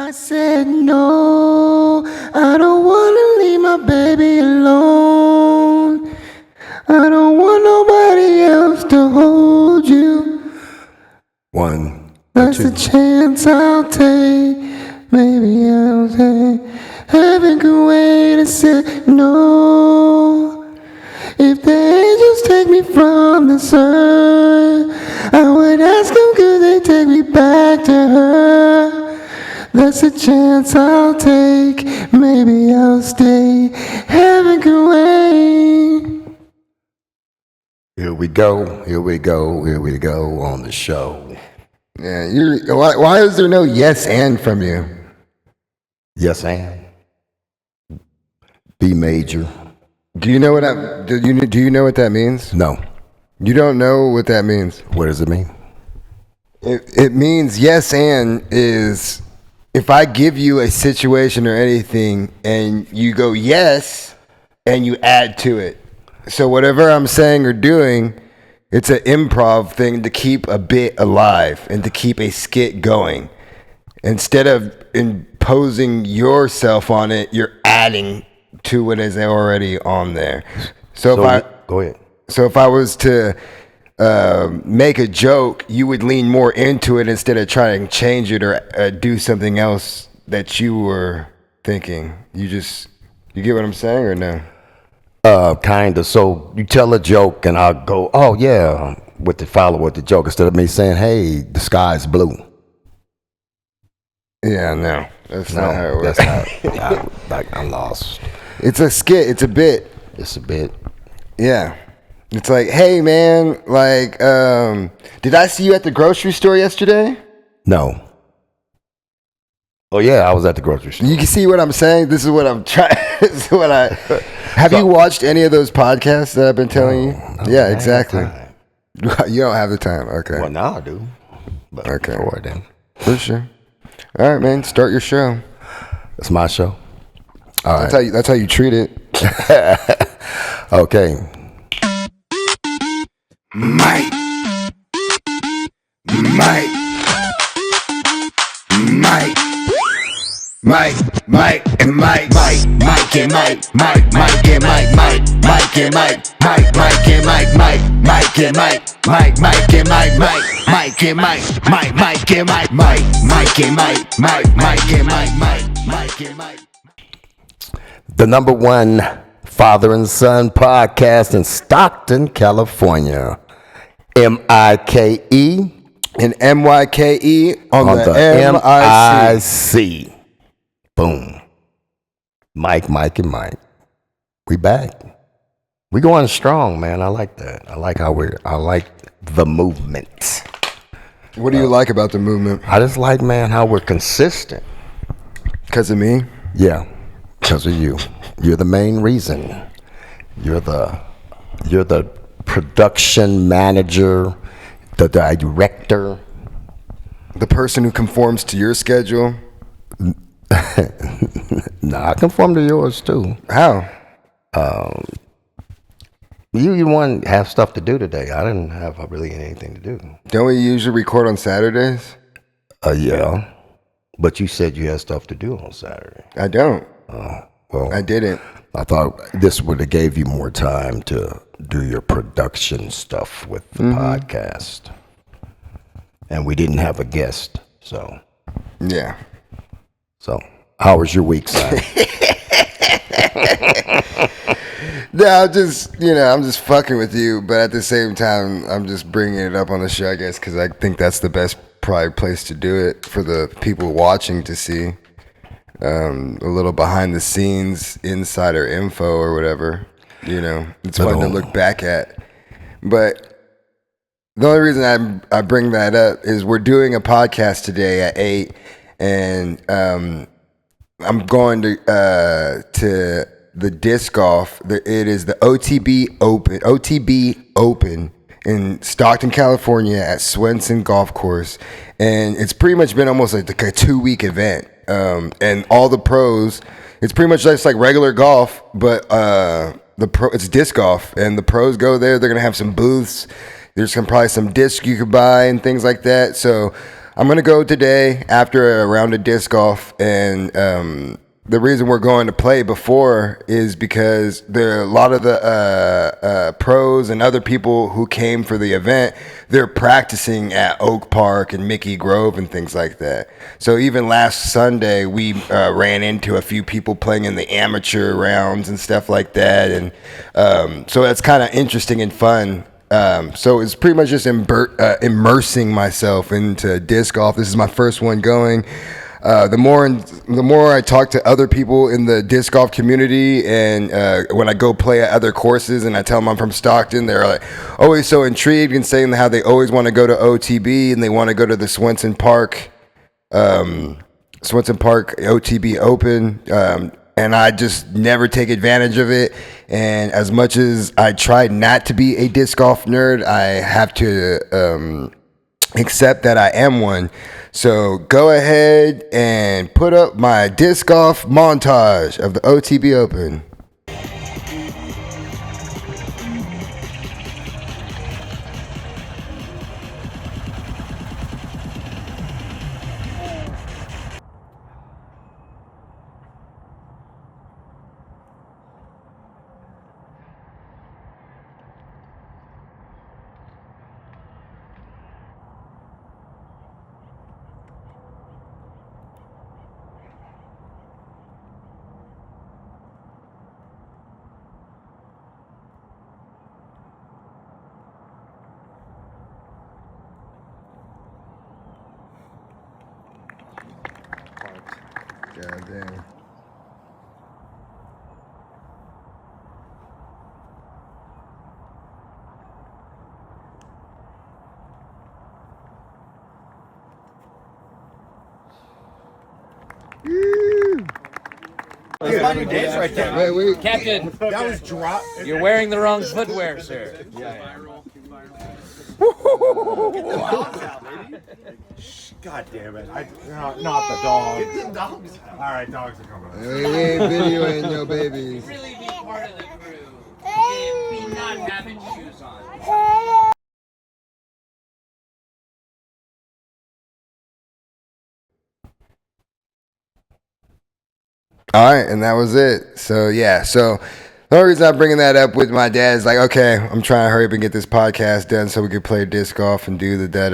I said no, I don't wanna leave my baby alone. I don't want nobody else to hold you. One, That's two. a chance I'll take. Maybe I'll take. Heaven can wait and say no. If the angels take me from this earth, I would ask them could they take me back to her. That's a chance I'll take. Maybe I'll stay. Heaven can wait. Here we go. Here we go. Here we go on the show. Yeah, why is there no yes and from you? Yes, and B major. Do you know what do you know what that means? No. You don't know what that means. What does it mean? It means yes and is if I give you a situation or anything and you go yes and you add to it. So whatever I'm saying or doing, it's an improv thing to keep a bit alive and to keep a skit going. Instead of imposing yourself on it, you're adding to what is already on there. So go ahead. So if I was to make a joke, you would lean more into it instead of trying to change it or do something else that you were thinking. You get what I'm saying or no? Kind of. So you tell a joke and I'll go, oh yeah, with the follow with the joke instead of me saying, hey, the sky's blue. Yeah, no, that's not how it works. That's not. I'm lost. It's a skit. It's a bit. It's a bit. Yeah. It's like, hey man, like, did I see you at the grocery store yesterday? No. Oh yeah, I was at the grocery store. You can see what I'm saying. This is what I'm trying. This is what I. Have you watched any of those podcasts that I've been telling you? No, Yeah, exactly. You don't have the time. Okay. Well, now I do. But okay. Before then. For sure. All right, man. Start your show. It's my show. All right. That's how you treat it. Okay. Mike, and Mike, The number one father and son podcast in Stockton, California. M-I-K-E. And M-Y-K-E on the M-I-C. Boom. Mike, and Mike. We back. We going strong, man. I like that. I like the movement. What do you like about the movement? I just like, man, how we're consistent. Because of me? Yeah, because of you. You're the main reason. You're the production manager, the director. The person who conforms to your schedule? No, I conform to yours too. How? You want to have stuff to do today. I didn't have really anything to do. Don't we usually record on Saturdays? Yeah. But you said you had stuff to do on Saturday. I don't. Well, I didn't. I thought this would have gave you more time to do your production stuff with the podcast. And we didn't have a guest, so. Yeah. So, how was your week, son? No, I'm just fucking with you, but at the same time, I'm just bringing it up on the show, I guess, because I think that's the best probably place to do it for the people watching to see a little behind the scenes insider info or whatever. It's fun to look back at. But the only reason I bring that up is we're doing a podcast today at 8, and I'm going to the disc golf. It is the OTB Open in Stockton, California at Swenson Golf Course. And it's pretty much been almost like a 2-week event. And all the pros, it's pretty much just like regular golf, but it's disc golf. And the pros go there. They're going to have some booths. There's probably some discs you could buy and things like that. So I'm gonna go today after a round of disc golf, and the reason we're going to play before is because there are a lot of the pros and other people who came for the event. They're practicing at Oak Park and Mickey Grove and things like that. So even last Sunday, we ran into a few people playing in the amateur rounds and stuff like that, and so that's kind of interesting and fun. So it's pretty much just immersing myself into disc golf. This is my first one going. The more I talk to other people in the disc golf community, and when I go play at other courses and I tell them I'm from Stockton, they're like always so intrigued and saying how they always want to go to OTB and they want to go to the Swenson Park OTB Open. And I just never take advantage of it. And as much as I try not to be a disc golf nerd, I have to accept that I am one. So go ahead and put up my disc golf montage of the OTB Open. God damn. That's my new dance right there. Wait. Captain, That was drop. you're wearing the wrong footwear, sir. God damn it. Not the dog. Get the dogs. All right, dogs are coming. We ain't videoing your babies. Really be part of the crew if we not having shoes on. All right, and that was it. So yeah, so the only reason I'm bringing that up with my dad is like, okay, I'm trying to hurry up and get this podcast done so we could play disc golf and do the da.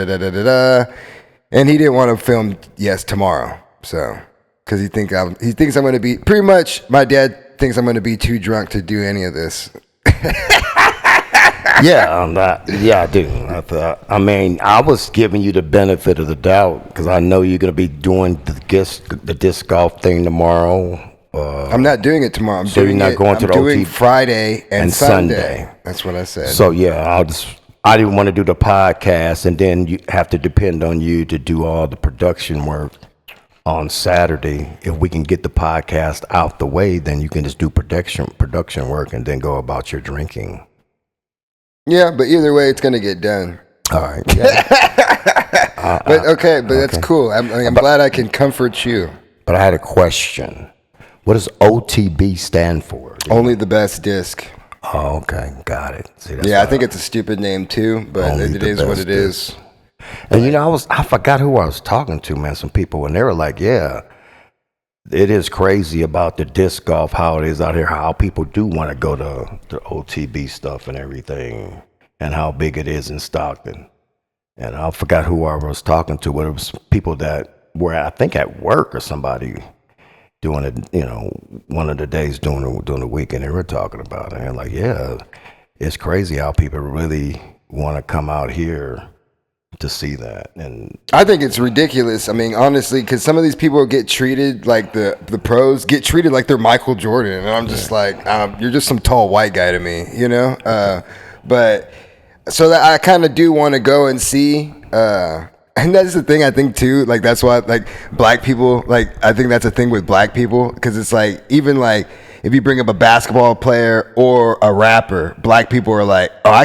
And he didn't want to film tomorrow. So because he thinks I'm going to be pretty much. My dad thinks I'm going to be too drunk to do any of this. Yeah, I do. I mean, I was giving you the benefit of the doubt because I know you're going to be doing the disc golf thing tomorrow. I'm not doing it tomorrow. I'm doing Friday and Sunday. That's what I said. So yeah, I didn't want to do the podcast, and then you have to depend on you to do all the production work on Saturday. If we can get the podcast out the way, then you can just do production work and then go about your drinking. Yeah, but either way, it's gonna get done. All right. Yeah. But that's cool. I'm glad I can comfort you. But I had a question. What does OTB stand for? Only the best disc. Oh, okay, got it. See, Yeah, I think it's a stupid name too, but it is what it is. And I forgot who I was talking to, man. Some people, and they were like, "Yeah, it is crazy about the disc golf, how it is out here, how people do want to go to the OTB stuff and everything, and how big it is in Stockton." And I forgot who I was talking to, but it was people that were, I think, at work or somebody doing it, one of the days during the weekend, they were talking about it. And like, yeah, it's crazy how people really want to come out here to see that. And I think it's ridiculous. I mean, honestly, because some of these people get treated like the pros get treated like they're Michael Jordan, and I'm just like, you're just some tall white guy to me, But so that I kind of do want to go and see. And that's the thing I think too. Like that's why like black people, like I think that's a thing with black people, because it's like even like if you bring up a basketball player or a rapper, black people are like, oh, I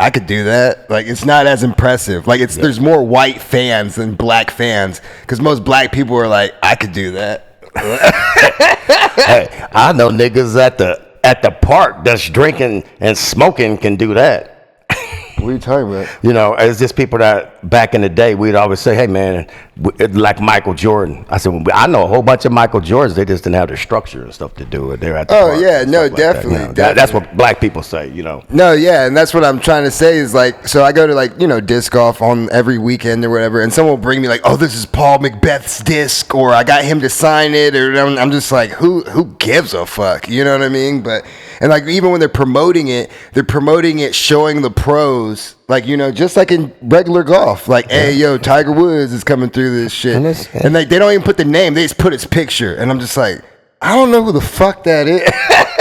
could do that. Like it's not as impressive. Like there's more white fans than black fans, because most black people are like, I could do that. Hey, I know niggas at the park that's drinking and smoking can do that. What are you talking about? It's just people that back in the day, we'd always say, hey, man, like Michael Jordan. I said, well, I know a whole bunch of Michael Jordans. They just didn't have the structure and stuff to do it. They're at the park yeah, and no, stuff like that, definitely, you know. definitely. That's what black people say, you know. No, yeah, and that's what I'm trying to say is like, so I go to like, you know, disc golf on every weekend or whatever, and someone will bring me like, oh, this is Paul Macbeth's disc, or I got him to sign it, or I'm just like, who gives a fuck? You know what I mean? But, and like, even when they're promoting it showing the pros, like, you know, just like in regular golf, like, hey, yo, Tiger Woods is coming through this shit. And like, they don't even put the name, they just put his picture. And I'm just like, I don't know who the fuck that is.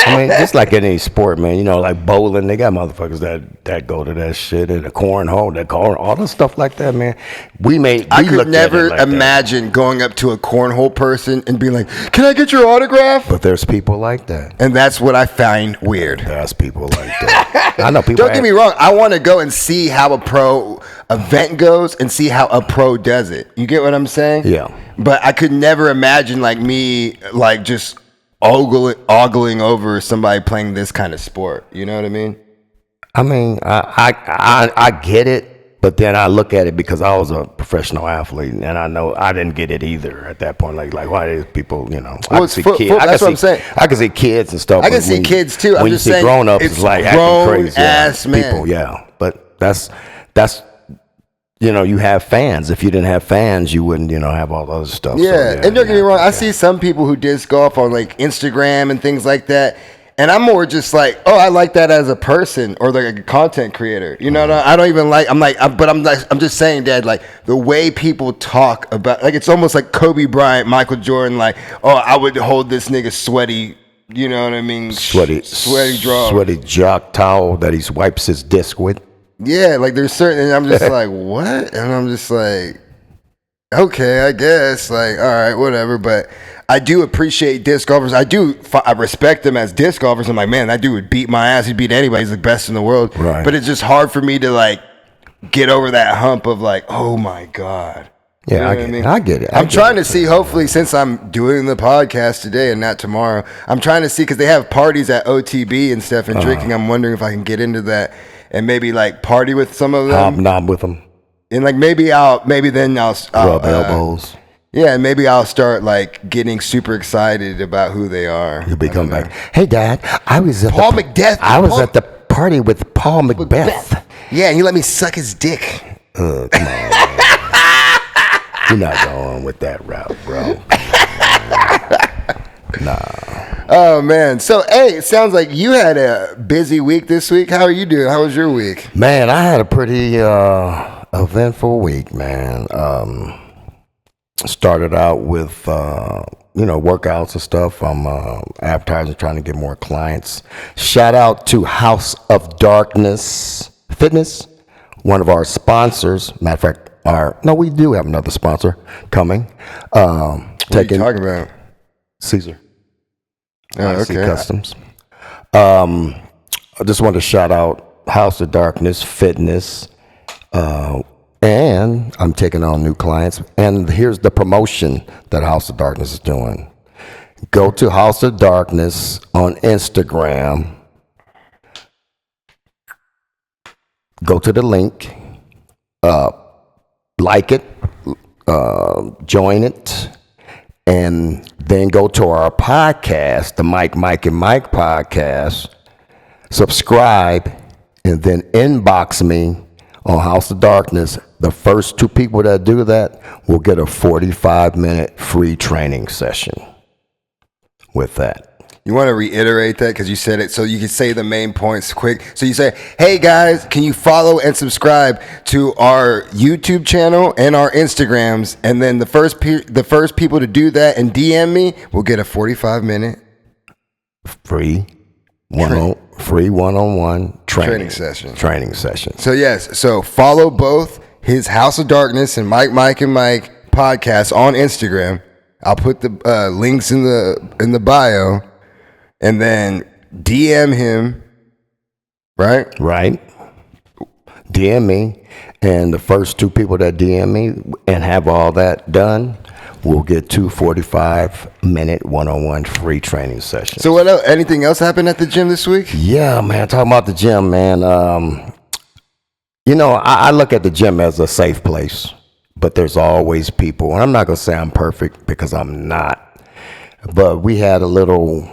I mean, just like any sport, man, you know, like bowling, they got motherfuckers that go to that shit, and the cornhole, all the stuff like that, man. I could never imagine going up to a cornhole person and being like, can I get your autograph? But there's people like that. And that's what I find weird. There's people like that. I know people. Don't get me wrong. I want to go and see how a pro event goes and see how a pro does it. You get what I'm saying? Yeah. But I could never imagine like me like just ogling over somebody playing this kind of sport. You know what I mean? I mean, I get it, but then I look at it because I was a professional athlete, and I know I didn't get it either at that point. Like why these people, you know? Well, that's what I'm saying. I can see kids and stuff. I can see kids too. I'm when just you see saying, grown ups, it's like acting crazy. Ass man. People, yeah. But that's. You know, you have fans. If you didn't have fans, you wouldn't, you know, have all the other stuff. Yeah, so, and don't get me wrong. I see some people who disc golf on like Instagram and things like that, and I'm more just like, oh, I like that as a person or like a content creator. You know, I don't even like. I'm just saying, Dad. Like the way people talk about, like it's almost like Kobe Bryant, Michael Jordan. Like, oh, I would hold this nigga sweaty. You know what I mean? Sweaty draw, sweaty jock towel that he wipes his disc with. Yeah, like there's certain, and I'm just like, what? And I'm just like, okay, I guess, like, all right, whatever. But I do appreciate disc golfers. I respect them as disc golfers. I'm like, man, that dude would beat my ass. He'd beat anybody. He's the best in the world. Right. But it's just hard for me to like get over that hump of like, oh my God. Yeah, you know I get it. I'm trying to see, hopefully, since I'm doing the podcast today and not tomorrow, I'm trying to see, because they have parties at OTB and stuff and drinking. I'm wondering if I can get into that and maybe like party with some of them. Hobnob with them. And like maybe then I'll rub elbows. Yeah, and maybe I'll start like getting super excited about who they are. You'll be coming back. Hey, Dad, I was at Paul Macbeth. I was at the party with Paul Macbeth. Yeah, and he let me suck his dick. Come on, man. You're not going with that route, bro. Nah. Oh man. So hey, it sounds like you had a busy week this week. How are you doing? How was your week? Man, I had a pretty eventful week, man. Started out with workouts and stuff. I'm advertising, trying to get more clients. Shout out to House of Darkness Fitness, one of our sponsors. Matter of fact, we do have another sponsor coming. What are you talking about? Caesar. Oh, okay. Customs. I just wanted to shout out House of Darkness Fitness. And I'm taking on new clients. And here's the promotion that House of Darkness is doing. Go to House of Darkness on Instagram. Go to the link. Like it. Join it. And then go to our podcast, the Mike and Mike podcast. Subscribe. And then inbox me on House of Darkness. The first 2 people that do that will get a 45-minute free training session with that. You want to reiterate that because you said it, so you can say the main points quick. So you say, hey guys, can you follow and subscribe to our YouTube channel and our Instagrams? And then the first people to do that and DM me will get a 45-minute free one-on-one training session. So yes, so follow both his House of Darkness and Mike and Mike podcast on Instagram. I'll put the links in the bio, and then DM him. Right. DM me, and the first 2 people that DM me and have all that done will get 2 45-minute one-on-one free training sessions. So what else? Anything else happened at the gym this week? Yeah, man. Talking about the gym, man. You know, I look at the gym as a safe place, but there's always people, and I'm not gonna say I'm perfect because I'm not. But we had a little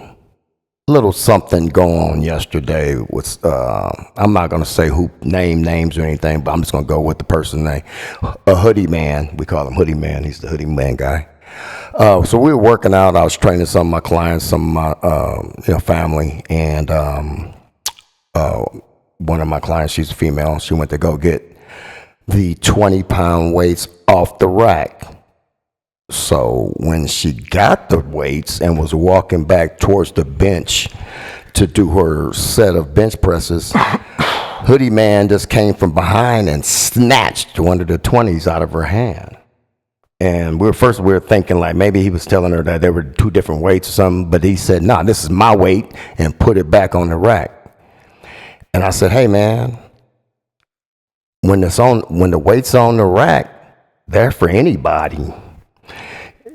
something go on yesterday with I'm not gonna say who names or anything, but I'm just gonna go with the person's name. A hoodie man, we call him Hoodie Man. He's the hoodie man guy. So we were working out. I was training some of my clients, some of my family, and one of my clients, she's a female. She went to go get the 20-pound weights off the rack. So when she got the weights and was walking back towards the bench to do her set of bench presses, Hoodie Man just came from behind and snatched one of the 20s out of her hand. And we were thinking like maybe he was telling her that there were two different weights or something, but he said, "Nah, this is my weight," and put it back on the rack. And I said, "Hey man, when the weight's on the rack, they're for anybody."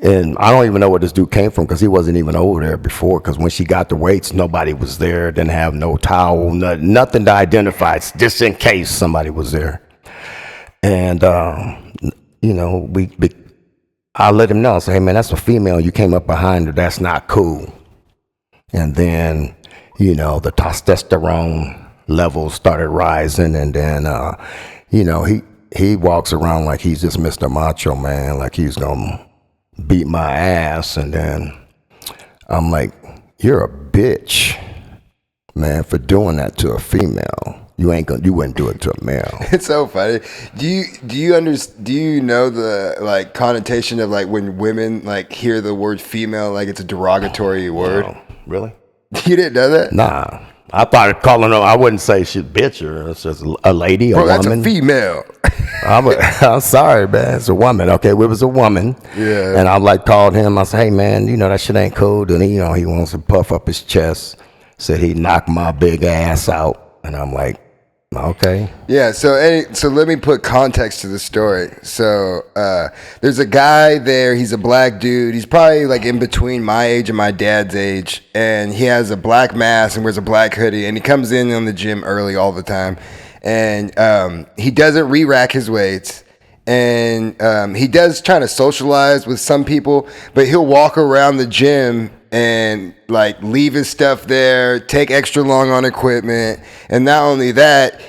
And I don't even know where this dude came from because he wasn't even over there before. Because when she got the weights, nobody was there. Didn't have no towel, nothing to identify, just in case somebody was there. And I let him know. I said, "Hey man, that's a female. You came up behind her. That's not cool." And then, the testosterone levels started rising, and then, he walks around like he's just Mr. Macho Man, like he's gonna beat my ass. And then I'm like, "You're a bitch, man, for doing that to a female. You wouldn't do it to a male." It's so funny. Do you know the like connotation of like when women like hear the word female like it's a derogatory word? Oh, really? You didn't know that? Nah. I thought calling her, I wouldn't say she's a bitch or it's just a lady, Bro, woman. that's a female. I'm sorry, man. It's a woman. Okay, it was a woman. Yeah. And I called him. I said, "Hey, man, that shit ain't cool." And he wants to puff up his chest. Said he knocked my big ass out. And I'm like, okay. Yeah, so let me put context to the story. So there's a guy there. He's a black dude. He's probably like in between my age and my dad's age, and he has a black mask and wears a black hoodie. And he comes in on the gym early all the time, and he doesn't re-rack his weights. And he does try to socialize with some people, but he'll walk around the gym and like leave his stuff there, take extra long on equipment, and not only that,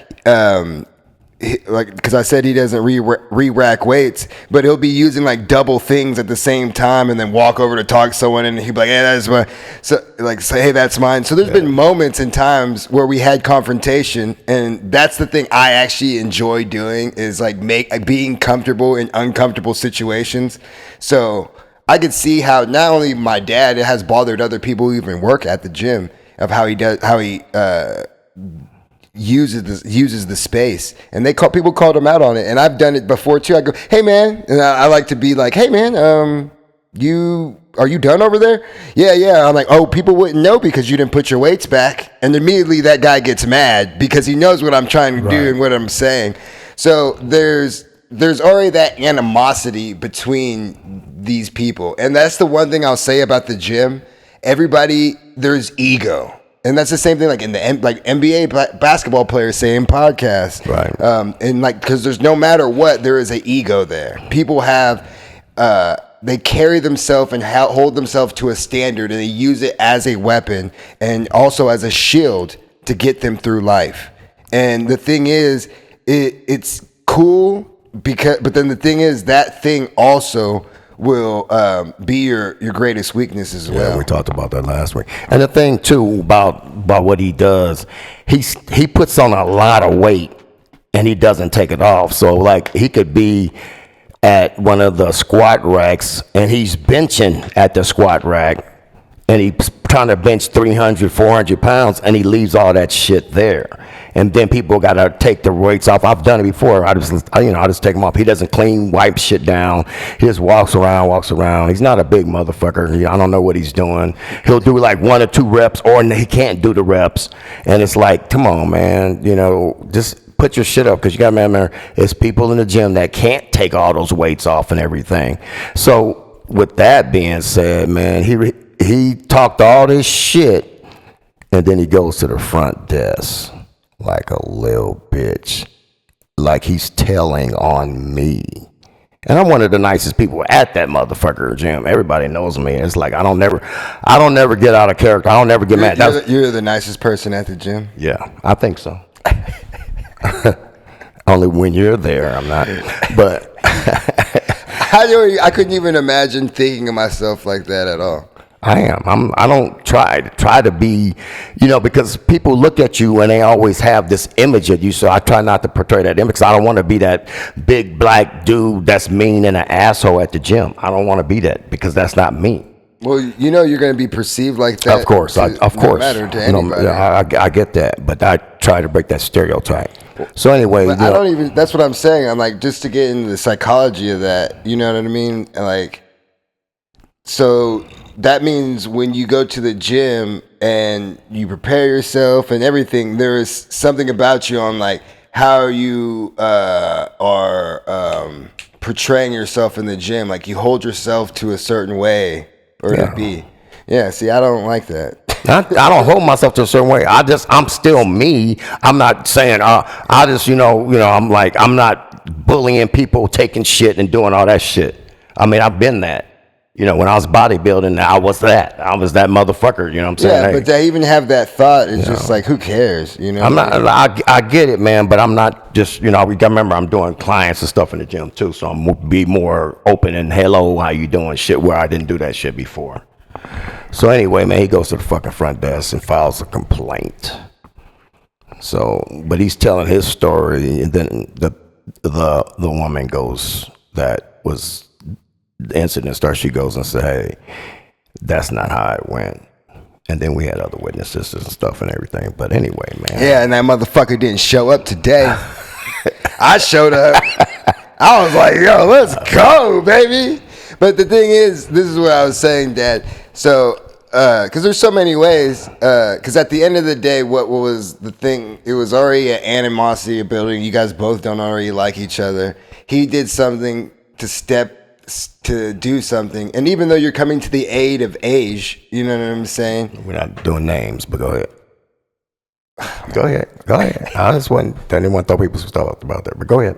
because I said he doesn't re-rack weights, but he'll be using like double things at the same time, and then walk over to talk to someone, and he'll be like, "Hey, that's mine." So like say, "Hey, that's mine." So there's been moments and times where we had confrontation, and that's the thing I actually enjoy doing is like being comfortable in uncomfortable situations. So I could see how not only my dad, it has bothered other people who even work at the gym of how he uses the space, and people called him out on it, and I've done it before too. I go, "Hey man," and I like to be like, "Hey man, are you done over there?" Yeah. I'm like, "Oh, people wouldn't know because you didn't put your weights back," and immediately that guy gets mad because he knows what I'm trying to do and what I'm saying. So there's already that animosity between these people, and that's the one thing I'll say about the gym. Everybody, there's ego. And that's the same thing like in the NBA basketball players say in podcasts. Right. And like, because there's no matter what, there is an ego there. People have, they carry themselves and hold themselves to a standard, and they use it as a weapon and also as a shield to get them through life. And the thing is, it's cool but then the thing is that thing also will be your greatest weakness as well. Yeah, we talked about that last week. And the thing too about what he does, he puts on a lot of weight and he doesn't take it off. So like he could be at one of the squat racks and he's benching at the squat rack and he's trying to bench 300, 400 pounds and he leaves all that shit there. And then people got to take the weights off. I've done it before. I just take them off. He doesn't wipe shit down. He just walks around. He's not a big motherfucker. I don't know what he's doing. He'll do like 1 or 2 reps, or he can't do the reps. And it's like, come on, man. Just put your shit up, because you got to remember, it's people in the gym that can't take all those weights off and everything. So with that being said, man, he talked all this shit, and then he goes to the front desk like a little bitch. like he's telling on me. And I'm one of the nicest people at that motherfucker gym. Everybody knows me. It's like I don't never get out of character. I don't never get mad. You're the nicest person at the gym? Yeah, I think so. Only when you're there, I'm not. But I couldn't even imagine thinking of myself like that at all. I am. I don't try to be, because people look at you and they always have this image of you. So I try not to portray that image. 'Cause I don't want to be that big black dude that's mean and an asshole at the gym. I don't want to be that because that's not me. Well, you're going to be perceived like that. Of course, No matter to anybody. I get that, but I try to break that stereotype. So anyway, but I don't even. That's what I'm saying. I'm like, just to get into the psychology of that. You know what I mean? Like, so that means when you go to the gym and you prepare yourself and everything, there is something about you on like how you are portraying yourself in the gym. Like you hold yourself to a certain way or to be. Yeah. See, I don't like that. I don't hold myself to a certain way. I'm still me. I'm not saying, I just, I'm like, I'm not bullying people, taking shit and doing all that shit. I mean, I've been that. When I was bodybuilding, I was that. I was that motherfucker, you know what I'm saying? Yeah, but to even have that thought, it's just like, who cares, I'm not, I get it, man, but I'm not just, I remember I'm doing clients and stuff in the gym too, so I'm be more open and hello, how you doing shit where I didn't do that shit before. So anyway, man, he goes to the fucking front desk and files a complaint. So, but he's telling his story, and then the woman goes, that was the incident starts. She goes and says, "Hey, that's not how it went." And then we had other witnesses and stuff and everything. But anyway, man. Yeah, and that motherfucker didn't show up today. I showed up. I was like, yo, let's go, baby. But the thing is, this is what I was saying, Dad. So, because there's so many ways. Because at the end of the day, what was the thing? It was already an animosity ability. You guys both don't already like each other. He did something to do something. And even though you're coming to the aid of age, you know what I'm saying? We're not doing names, but go ahead. Go ahead. I just didn't want to throw people's stuff about that, but go ahead.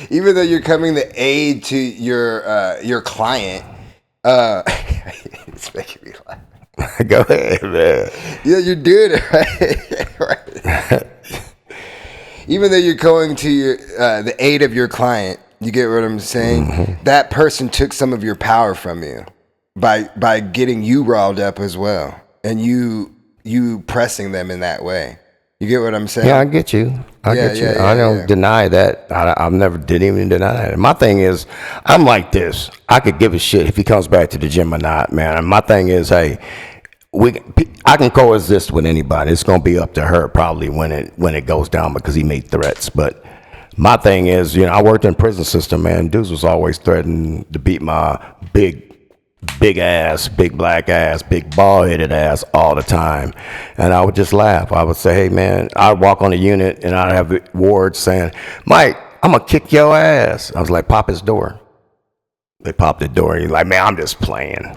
Even though you're coming to aid to your client, it's making me laugh. Go ahead, man. Yeah, you're doing it right. Even though you're going to the aid of your client, you get what I'm saying? Mm-hmm. That person took some of your power from you by getting you riled up as well, and you pressing them in that way. You get what I'm saying? Yeah, I get you. I don't deny that. I never did even deny that. My thing is, I'm like this. I could give a shit if he comes back to the gym or not, man. And my thing is, hey, I can coexist with anybody. It's gonna be up to her probably when it goes down because he made threats. But my thing is, I worked in prison system, man. Dudes was always threatening to beat my big ass, big black ass, big bald-headed ass all the time. And I would just laugh. I would say, hey, man, I'd walk on the unit and I'd have wards saying, Mike, I'm going to kick your ass. I was like, pop his door. They popped the door. And he's like, man, I'm just playing.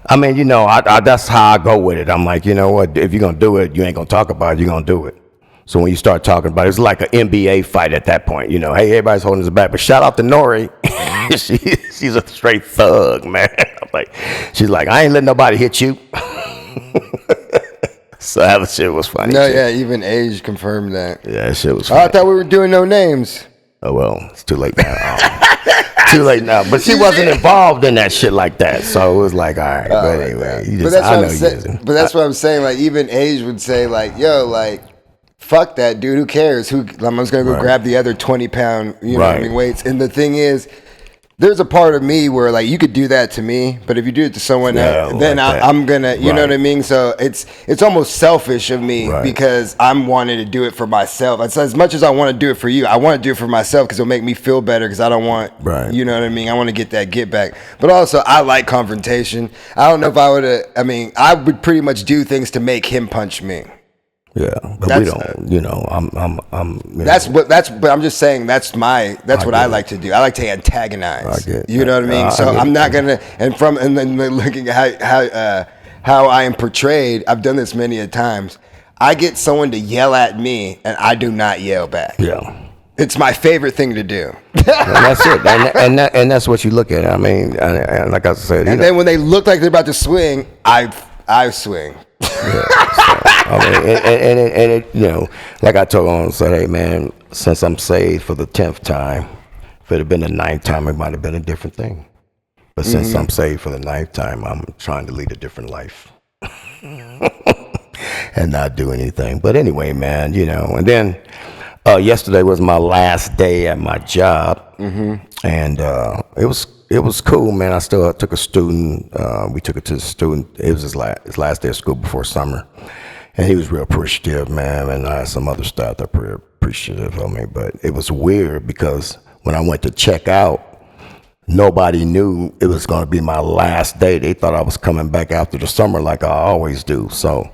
I mean, that's how I go with it. I'm like, you know what? If you're going to do it, you ain't going to talk about it. You're going to do it. So when you start talking about it, it's like an NBA fight at that point. Hey, everybody's holding his back. But shout out to Nori. She's a straight thug, man. She's like, I ain't letting nobody hit you. So that shit was funny. No, yeah, even age confirmed that. Yeah, that shit was funny. I thought we were doing no names. Oh, well, it's too late now. Too late now. But she wasn't involved in that shit like that. So it was like, all right. But anyway, but that's what I'm saying. Like, even age would say, like, yo, like, fuck that, dude. Who cares? I'm just going to go grab the other 20-pound, know what I mean, weights. And the thing is, there's a part of me where, like, you could do that to me, but if you do it to someone else, then I'm going to, you know what I mean? So it's almost selfish of me because I'm wanting to do it for myself. It's as much as I want to do it for you, I want to do it for myself because it'll make me feel better because I don't want, you know what I mean? I want to get that get back. But also, I like confrontation. I don't know if I would pretty much do things to make him punch me. Yeah, but we don't. But I'm just saying that's what I like to do. I like to antagonize. You know what I mean? So I'm not gonna. And then looking at how I am portrayed, I've done this many a times. I get someone to yell at me, and I do not yell back. Yeah. It's my favorite thing to do. And that's it. And that's what you look at. I mean, and like I said, And then when they look like they're about to swing, I swing. Yeah, so, I mean, and it, you know, like I told him, said, hey man, since I'm saved for the 10th time, if it had been the 9th time, it might have been a different thing. But since I'm saved for the 9th time, I'm trying to lead a different life and not do anything. But anyway, man, you know, and then yesterday was my last day at my job, and it was cool, man. I still took a student. We took it to the student. It was his last day of school before summer, and he was real appreciative, man. And I had some other staff that were appreciative of me. But it was weird because when I went to check out, nobody knew it was going to be my last day. They thought I was coming back after the summer like I always do. So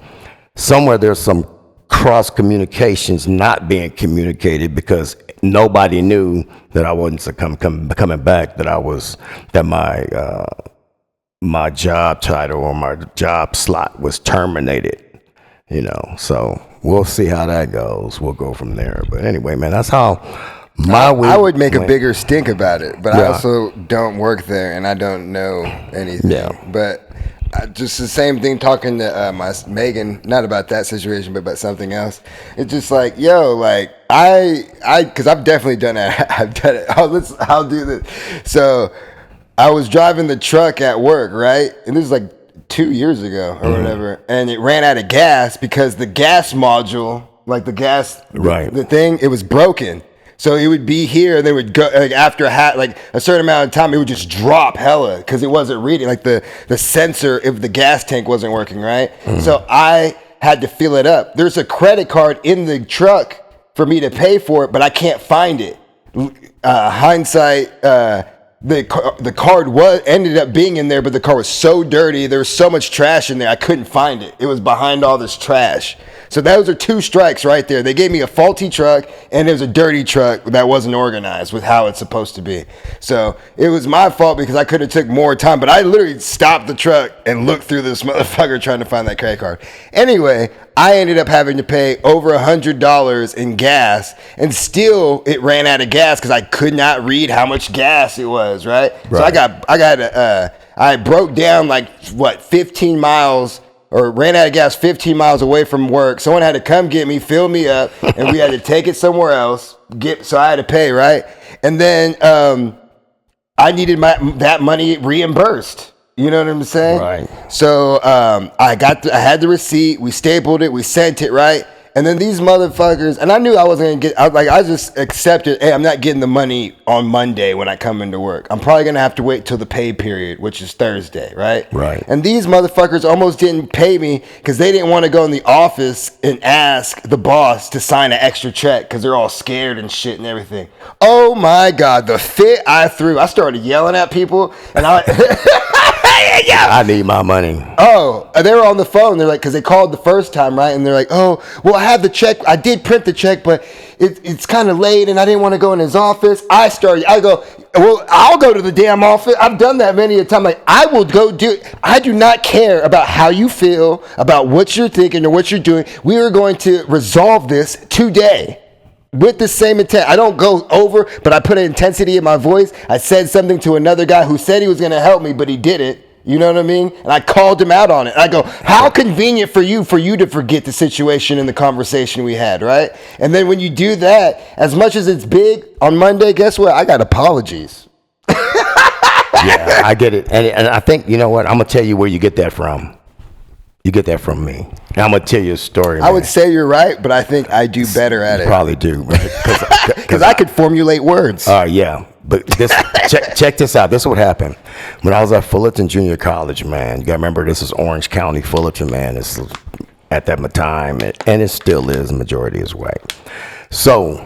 somewhere there's some cross communications not being communicated because nobody knew that I wasn't coming back, that my job title or my job slot was terminated, you know. So we'll see how that goes. We'll go from there. But anyway, man, that's how my week I would make went. a bigger stink about it, but I also don't work there and I don't know anything. Yeah. But just the same thing talking to my Megan, not about that situation, but about something else. It's just like, yo, like because I've definitely done that. I've done it. I'll do this. So I was driving the truck at work, right? And this is like 2 years ago or whatever. And it ran out of gas because the gas module, like the gas, the thing, it was broken. So it would be here, and then it would go like after a certain amount of time, it would just drop hella because it wasn't reading. Like the sensor, if the gas tank wasn't working, right? So I had to fill it up. There's a credit card in the truck for me to pay for it, but I can't find it. Hindsight, the card ended up being in there, but the car was so dirty. There was so much trash in there, I couldn't find it. It was behind all this trash. So those are 2 strikes right there. They gave me a faulty truck, and it was a dirty truck that wasn't organized with how it's supposed to be. So it was my fault because I could have took more time, but I literally stopped the truck and looked through this motherfucker trying to find that credit card. Anyway, I ended up having to pay over $100 in gas, and still it ran out of gas because I could not read how much gas it was, right? So I broke down like 15 miles or ran out of gas 15 miles away from work. Someone had to come get me, fill me up, and we had to take it somewhere else. So I had to pay, right? And then I needed that money reimbursed. You know what I'm saying? Right. So I had the receipt. We stapled it. We sent it, right? And then these motherfuckers, and I knew I wasn't going to get, I just accepted, hey, I'm not getting the money on Monday when I come into work. I'm probably going to have to wait till the pay period, which is Thursday, right? Right. And these motherfuckers almost didn't pay me because they didn't want to go in the office and ask the boss to sign an extra check because they're all scared and shit and everything. Oh my God, the fit I threw. I started yelling at people, and I need my money. Oh, they were on the phone. They're like, because they called the first time, right? And they're like, oh, well, I have the check. I did print the check, but it's kind of late, and I didn't want to go in his office. I go, well, I'll go to the damn office. I've done that many a time. Like, I will go do it. I do not care about how you feel, about what you're thinking or what you're doing. We are going to resolve this today. With the same intent. I don't go over, but I put an intensity in my voice. I said something to another guy who said he was going to help me, but he didn't. You know what I mean? And I called him out on it. I go, how convenient for you to forget the situation and the conversation we had, right? And then when you do that, as much as it's big on Monday, guess what? I got apologies. Yeah, I get it. And I think, you know what? I'm going to tell you where you get that from. You get that from me. And I'm going to tell you a story. I would say you're right, but I think I do better at it. Probably do, right? Because I could formulate words. Yeah. But check this out. This is what happened. When I was at Fullerton Junior College, man, you got to remember this is Orange County, Fullerton, man. It's at that time, and it still is, the majority is white. So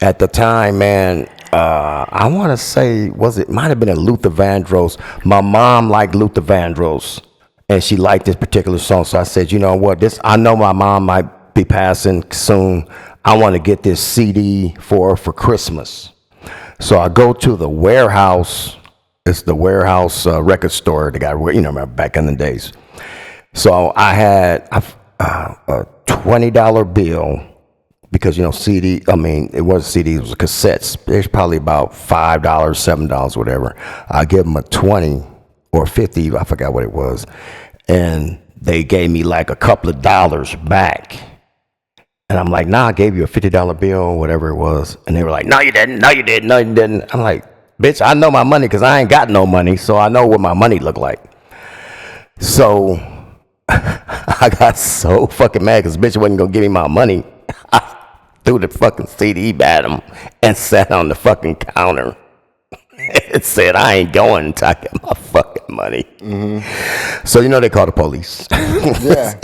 at the time, man, I want to say, might have been a Luther Vandross. My mom liked Luther Vandross, and she liked this particular song. So I said, you know what, I know my mom might be passing soon. I want to get this CD for Christmas. So I go to the Warehouse. It's the Warehouse record store. The guy, back in the days. So I had a $20 bill because CD. I mean, it wasn't CDs; it was cassettes. There's probably about $5, $7, whatever. I give them a 20 or 50. I forgot what it was, and they gave me like a couple of dollars back. And I'm like, nah, I gave you a $50 bill, whatever it was. And they were like, no, you didn't. No, you didn't. No, you didn't. I'm like, bitch, I know my money because I ain't got no money, so I know what my money look like. So I got so fucking mad because bitch wasn't gonna give me my money. I threw the fucking CD at him and sat on the fucking counter. It said, I ain't going until I get my fucking money. Mm-hmm. So, they call the police. Yeah.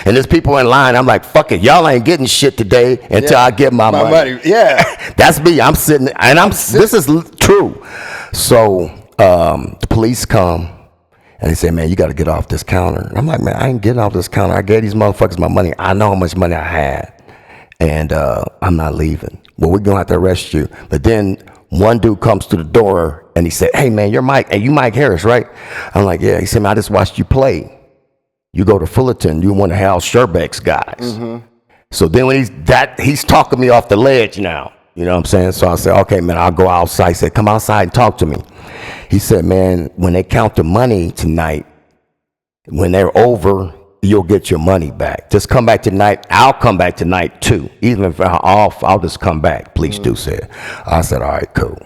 And there's people in line. I'm like, fuck it. Y'all ain't getting shit today until I get my money. Yeah. That's me. I'm sitting, and this is true. So, the police come, and they say, man, you got to get off this counter. And I'm like, man, I ain't getting off this counter. I gave these motherfuckers my money. I know how much money I had. And I'm not leaving. Well, we're going to have to arrest you. But then one dude comes to the door and he said, hey man, you're Mike. Hey, you Mike Harris, right? I'm like, yeah. He said, man, I just watched you play. You go to Fullerton. You one of Hal Scherbeck's guys. Mm-hmm. So then when he's talking me off the ledge now. You know what I'm saying? So I said, okay, man, I'll go outside. He said, come outside and talk to me. He said, man, when they count the money tonight, when they're over, you'll get your money back. Just come back tonight. I'll come back tonight too. Even if I'm off, I'll just come back. Police do said. I said, all right, cool.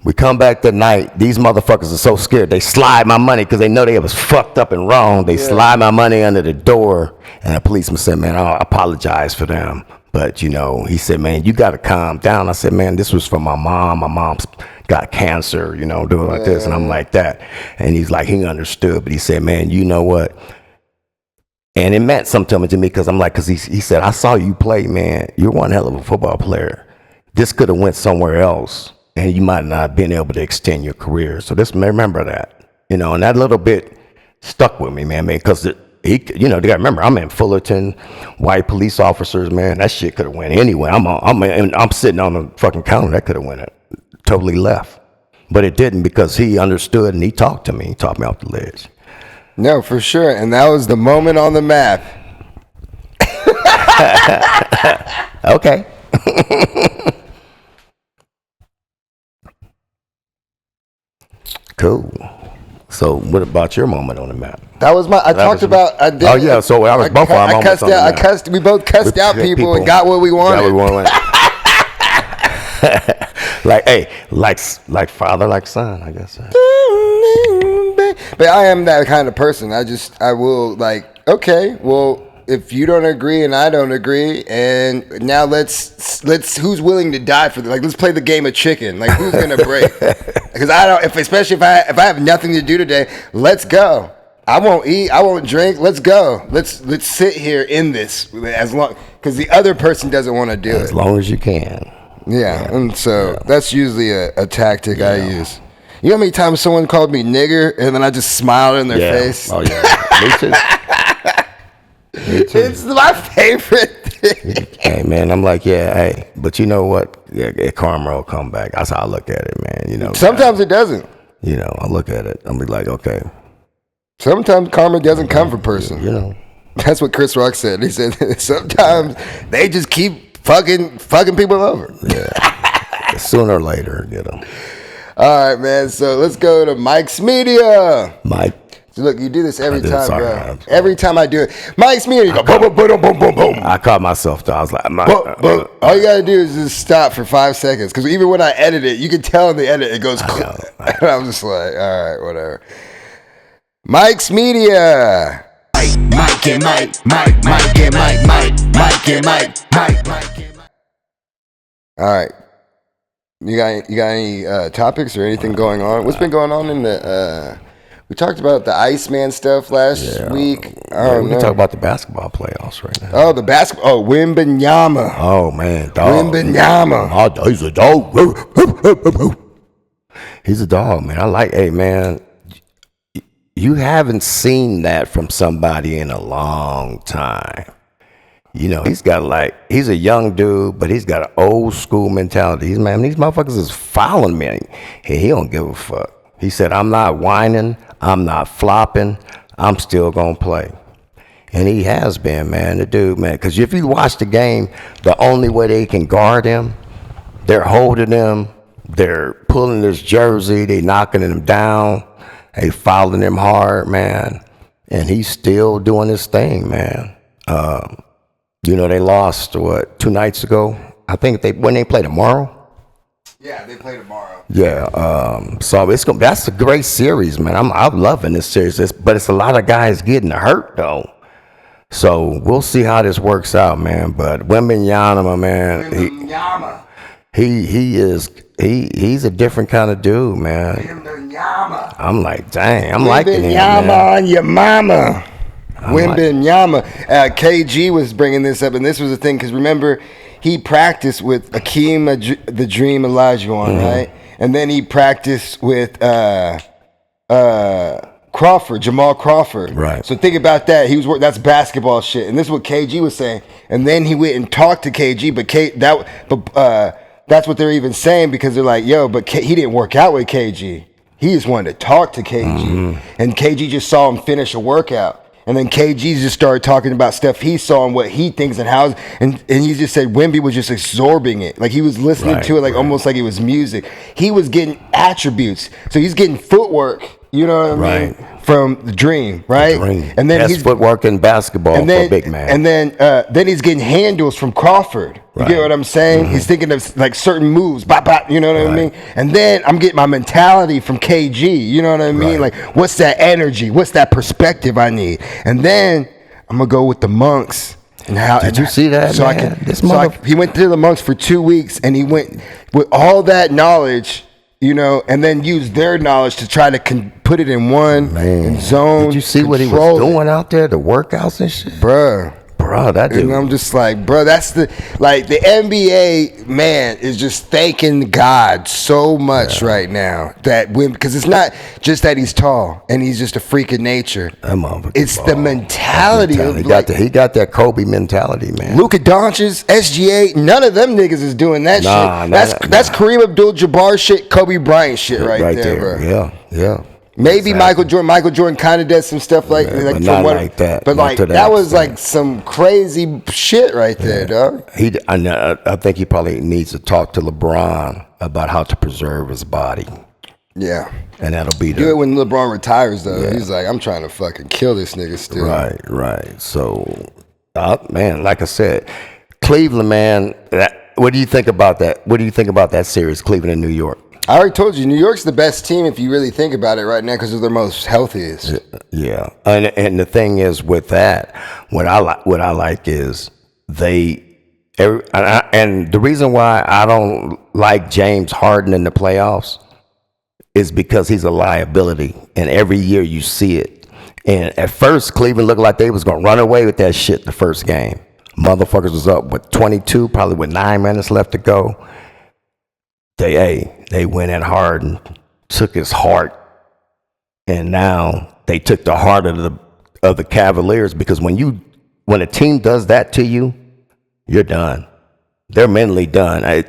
We come back tonight. These motherfuckers are so scared. They slide my money because they know they was fucked up and wrong. They slide my money under the door. And the policeman said, man, I apologize for them. But, he said, man, you got to calm down. I said, man, this was for my mom. My mom's got cancer, doing like this. And I'm like that. And he's like, he understood. But he said, man, you know what? And it meant something to me because I'm like, because he said, I saw you play, man. You're one hell of a football player. This could have went somewhere else, and you might not have been able to extend your career. So just remember that, and that little bit stuck with me, man, because they got to remember, I'm in Fullerton, white police officers, man. That shit could have went anywhere. I'm sitting on the fucking counter. That could have went totally left, but it didn't because he understood and he talked to me. He talked me off the ledge. No, for sure. And that was the moment on the map. Okay. Cool. So what about your moment on the map? That was I talked about. I did. Oh yeah, so I was both our moments on the map. We both cussed out people and got what we wanted. like father, like son, I guess. But I am that kind of person. I will okay, well, if you don't agree and I don't agree, and now let's who's willing to die for let's play the game of chicken. Like who's gonna break? Because especially if I have nothing to do today, let's go. I won't eat. I won't drink. Let's go. Let's sit here in this as long because the other person doesn't want to do it. As long as you can. Yeah, and so that's usually a tactic I use. You know how many times someone called me nigger and then I just smiled in their face? Oh, yeah. Me too. It's my favorite thing. Hey, man, I'm like, hey, but you know what? Yeah, karma will come back. That's how I look at it, man. Sometimes it doesn't. I look at it. I'm like, okay. Sometimes karma doesn't come for a person. That's what Chris Rock said. He said sometimes they just keep fucking people over. Yeah. Sooner or later, All right, man. So let's go to Mike's Media. Mike. So look, you do this every time, bro. Every time I do it, Mike's Media. You go boom, boom, boom, boom, boom. I caught myself though. I was like, all you gotta do is just stop for 5 seconds, because even when I edit it, you can tell in the edit it goes. And I'm just like, all right, whatever. Mike's Media. Mike and Mike, Mike, Mike and Mike, Mike, Mike and Mike, Mike, Mike and Mike. All right. You got any topics or anything going on? What's been going on in the? We talked about the Iceman stuff last week. We can talk about the basketball playoffs right now. Oh, the basketball. Oh, Wemby. Oh man, dog. Wemby. Oh, he's a dog. He's a dog, man. Hey, man. You haven't seen that from somebody in a long time. He's a young dude, but he's got an old school mentality. These motherfuckers is following me. He don't give a fuck. He said, I'm not whining. I'm not flopping. I'm still going to play. And he has been, man, the dude, man. Because if you watch the game, the only way they can guard him, they're holding him, they're pulling his jersey, they knocking him down, they fouling him hard, man. And he's still doing his thing, man. You know, they lost, 2 nights ago? I think when they play tomorrow? Yeah, they play tomorrow. Yeah, so that's a great series, man. I'm loving this series, but it's a lot of guys getting hurt, though. So we'll see how this works out, man. But Wemby, man, he's a different kind of dude, man. I'm like, dang, I'm liking him, man. on your mama. Wemby. KG was bringing this up, and this was the thing, because remember, he practiced with Akeem the Dream Olajuwon, right? And then he practiced with Crawford, Jamal Crawford. Right. So think about that. That's basketball shit. And this is what KG was saying. And then he went and talked to KG, but that's what they're even saying, because they're like, yo, but he didn't work out with KG. He just wanted to talk to KG. And KG just saw him finish a workout. And then KG just started talking about stuff he saw and what he thinks and how, and he just said Wemby was just absorbing it. Like he was listening to it like almost like it was music. He was getting attributes. So he's getting footwork, you know what I mean? From the Dream, right? And then he's footwork in basketball for a big man. And then he's getting handles from Crawford. You get what I'm saying? He's thinking of like certain moves, bop, bop, you know what I mean? And then I'm getting my mentality from KG, you know what I mean? Like, what's that energy? What's that perspective I need? And then I'm gonna go with the Monks. And how did you see that? So man? He went to the Monks for 2 weeks, and he went with all that knowledge, you know, and then used their knowledge to try to put it in one and zone. Did you see what he was doing out there, the workouts and shit? Bruh, that dude. And I'm just like, bro, that's the NBA, man, is just thanking God so much right now because it's not just that he's tall and he's just a freak of nature. It's the mentality. He got that Kobe mentality, man. Luka Doncic, SGA, none of them niggas is doing that shit. That's Kareem Abdul-Jabbar shit, Kobe Bryant shit right there, bro. Yeah. Maybe exactly. Michael Jordan kind of does some stuff like but not like that. But like that was like some crazy shit right there, dog. I think he probably needs to talk to LeBron about how to preserve his body. Yeah, and that'll be do it when LeBron retires, though. Yeah. He's like, I'm trying to fucking kill this nigga still. Right. So, man, like I said, Cleveland, man. What do you think about that? What do you think about that series, Cleveland and New York? I already told you, New York's the best team if you really think about it right now because they're the most healthiest. Yeah, and the thing is with that, what I like is and the reason why I don't like James Harden in the playoffs is because he's a liability, and every year you see it. And at first, Cleveland looked like they was gonna run away with that shit the first game. Motherfuckers was up with 22, probably with 9 minutes left to go. They went at Harden, took his heart, and now they took the heart of the Cavaliers, because when a team does that to you, you're done. They're mentally done.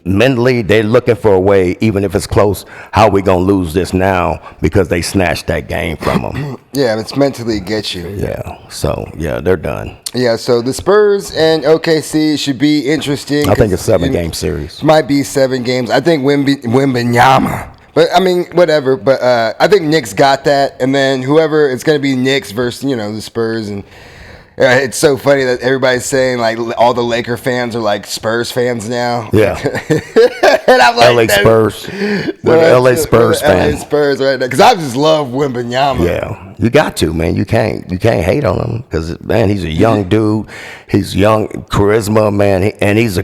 Mentally, they're looking for a way, even if it's close, how we gonna lose this now, because they snatched that game from them. Yeah, it's mentally get you. Yeah, so yeah, they're done. Yeah, so the Spurs and OKC should be interesting. I think it's a 7-game series. Might be 7 games. I think Wembenyama. But I mean, whatever. But I think Knicks got that, and then whoever, it's gonna be Knicks versus the Spurs. And it's so funny that everybody's saying like all the Laker fans are like Spurs fans now. Yeah. And I'm like, LA Spurs. We're the LA Spurs fans. LA Spurs right now. Because I just love Wembenyama. Yeah. You got to, man. You can't hate on him, because man, he's a young dude. He's young, charisma, man, and he's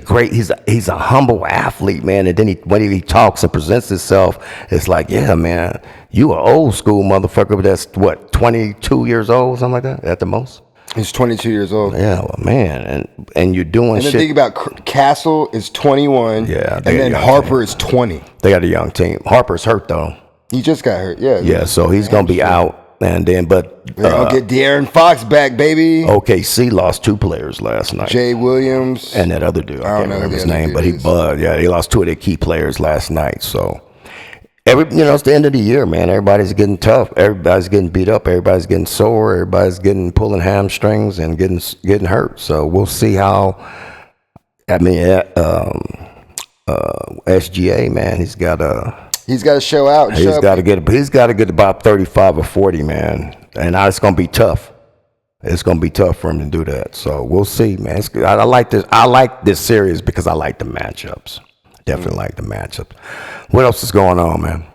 a humble athlete, man. And then when he talks and presents himself, it's like, yeah, man, you an old school motherfucker that's 22 years old, something like that at the most. He's 22 years old. Yeah, well, man, and you're doing shit. And the thing about Castle is 21. Yeah, and then Harper is 20. They got a young team. Harper's hurt though. He just got hurt. Yeah. Yeah, so he's gonna be out. And then, but I'll get De'Aaron Fox back, baby. OKC lost 2 players last night. Jay Williams and that other dude. I can't remember his name, but he lost 2 of their key players last night. So It's the end of the year, man. Everybody's getting tough. Everybody's getting beat up. Everybody's getting sore. Everybody's pulling hamstrings and getting hurt. So we'll see how. I mean, SGA, man, he's got to show out. He's got to get about 35 or 40, man, and it's gonna be tough. It's gonna be tough for him to do that. So we'll see, man. I like this. I like this series because I like the matchups. Definitely like the matchups. What else is going on, man?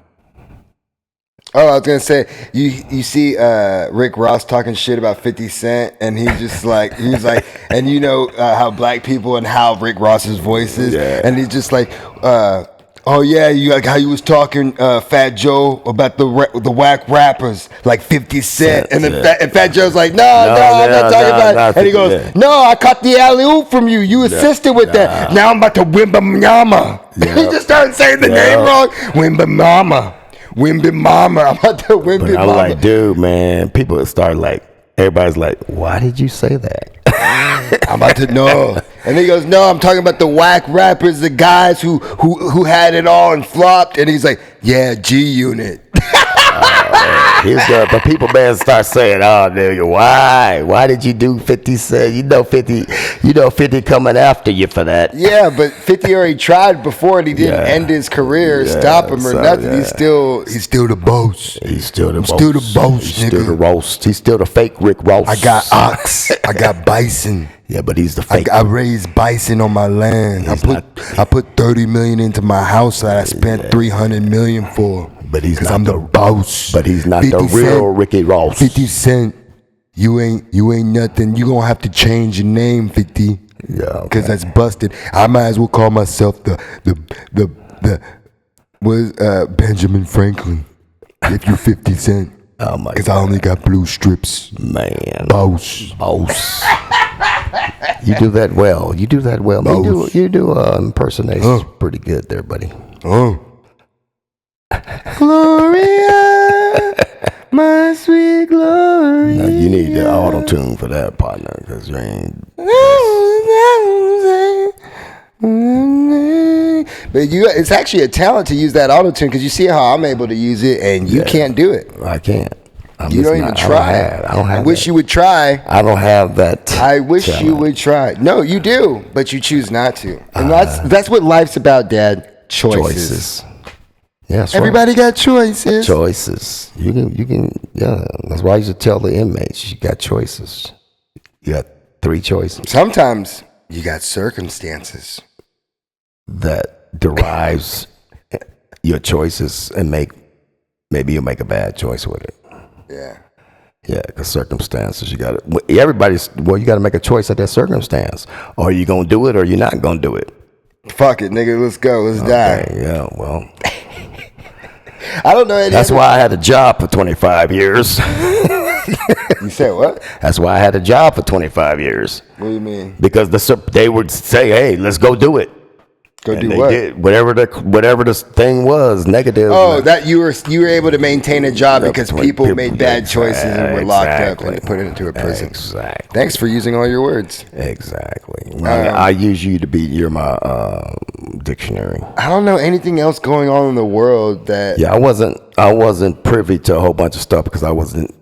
Oh, I was gonna say you see Rick Ross talking shit about 50 Cent, and he's just like and you know how black people and how Rick Ross's voice is, and he's just like, oh yeah, you like how you was talking Fat Joe about the whack rappers like 50 Cent, and then Fat Joe's like, no, I'm not talking about it, and he goes, no, I caught the alley oop from you. You assisted with that. Now I'm about to Wemby Mama. He just started saying the name wrong. Wemby Mama. Wemby Mama. I'm about to Wemby Mama. I'm like, dude, man. People start like, everybody's like, why did you say that? I'm about to know. And he goes, no, I'm talking about the whack rappers, the guys who had it all and flopped. And he's like, yeah, G Unit. He's good, but people man start saying, "Oh, nigga, why did you do 50 Cent? You know 50 coming after you for that." Yeah, but 50 already tried before, and he didn't end his career, stop him or nothing. Yeah. He's still the boss. He's still the boss. Still the boss. He's still the roast. He's still the fake Rick Ross. I got ox. I got bison. Yeah, but he's the fake. I raised bison on my land. I put $30 million into my house that I spent $300 million for. But he's not I'm the boss. But he's not the real Ricky Ross. 50 Cent, you ain't nothing. You gonna have to change your name, 50. Yeah, because that's busted. I might as well call myself the Benjamin Franklin if you 50 Cent. Oh my! Because I only got blue strips. Man, boss. You do that well. You do that well. You do impersonations pretty good there, buddy. Gloria, my sweet Gloria. Now you need the auto tune for that, partner, because you ain't. But it's actually a talent to use that auto tune, because you see how I'm able to use it, and you can't do it. I can't. You don't even try. I wish you would try. I don't have that. I wish you would try. No, you do, but you choose not to. And that's what life's about, Dad. Choices. Yes, everybody got choices. Choices. You can. Yeah. That's why I used to tell the inmates, you got choices. You got 3 choices. Sometimes you got circumstances that derives your choices, and maybe you'll make a bad choice with it. Yeah. Yeah, because circumstances, you got to. You got to make a choice at that circumstance. Or are you gonna do it, or you're not gonna do it? Fuck it, nigga. Let's go. Let's die. Yeah. Well. I don't know. That's why I had a job for 25 years. You said what? That's why I had a job for 25 years. What do you mean? Because they would say, "Hey, let's go do it." Go do what? Whatever the thing was, negative. Oh, that you were able to maintain a job because people made bad choices and were locked up and put into a prison. Exactly. Thanks for using all your words. Exactly. I use you to be. You're my dictionary. I don't know anything else going on in the world that. Yeah, I wasn't privy to a whole bunch of stuff because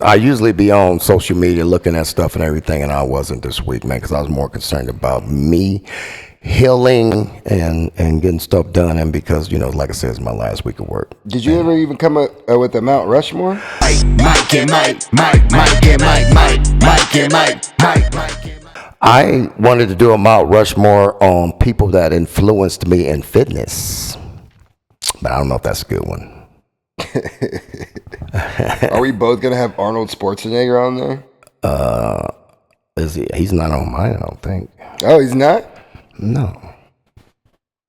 I usually be on social media looking at stuff and everything, and I wasn't this week, man, because I was more concerned about me healing and getting stuff done, and because like I said, it's my last week of work. Did you ever even come up with a Mount Rushmore? I wanted to do a Mount Rushmore on people that influenced me in fitness, but I don't know if that's a good one. Are we both gonna have Arnold Schwarzenegger on there? Is he? He's not on mine, I don't think. Oh, he's not? No,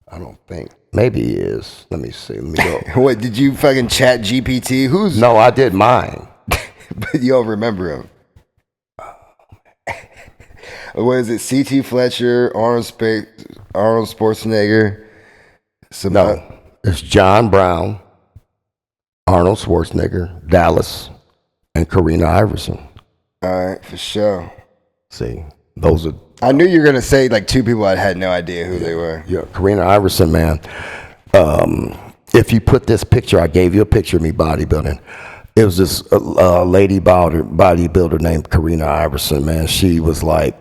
I don't think. Maybe he is. Let me see. Let me go. What, did you fucking chat GPT? No, I did mine. But you don't remember him. What is it? C.T. Fletcher, Arnold Schwarzenegger. No, it's John Brown, Arnold Schwarzenegger, Dallas, and Karina Iverson. All right, for sure. See, those are. I knew you were gonna say like 2 people. I had no idea who they were. Yeah, Karina Iverson, man. if you put this picture, I gave you a picture of me bodybuilding. It was this lady bodybuilder named Karina Iverson, man. She was like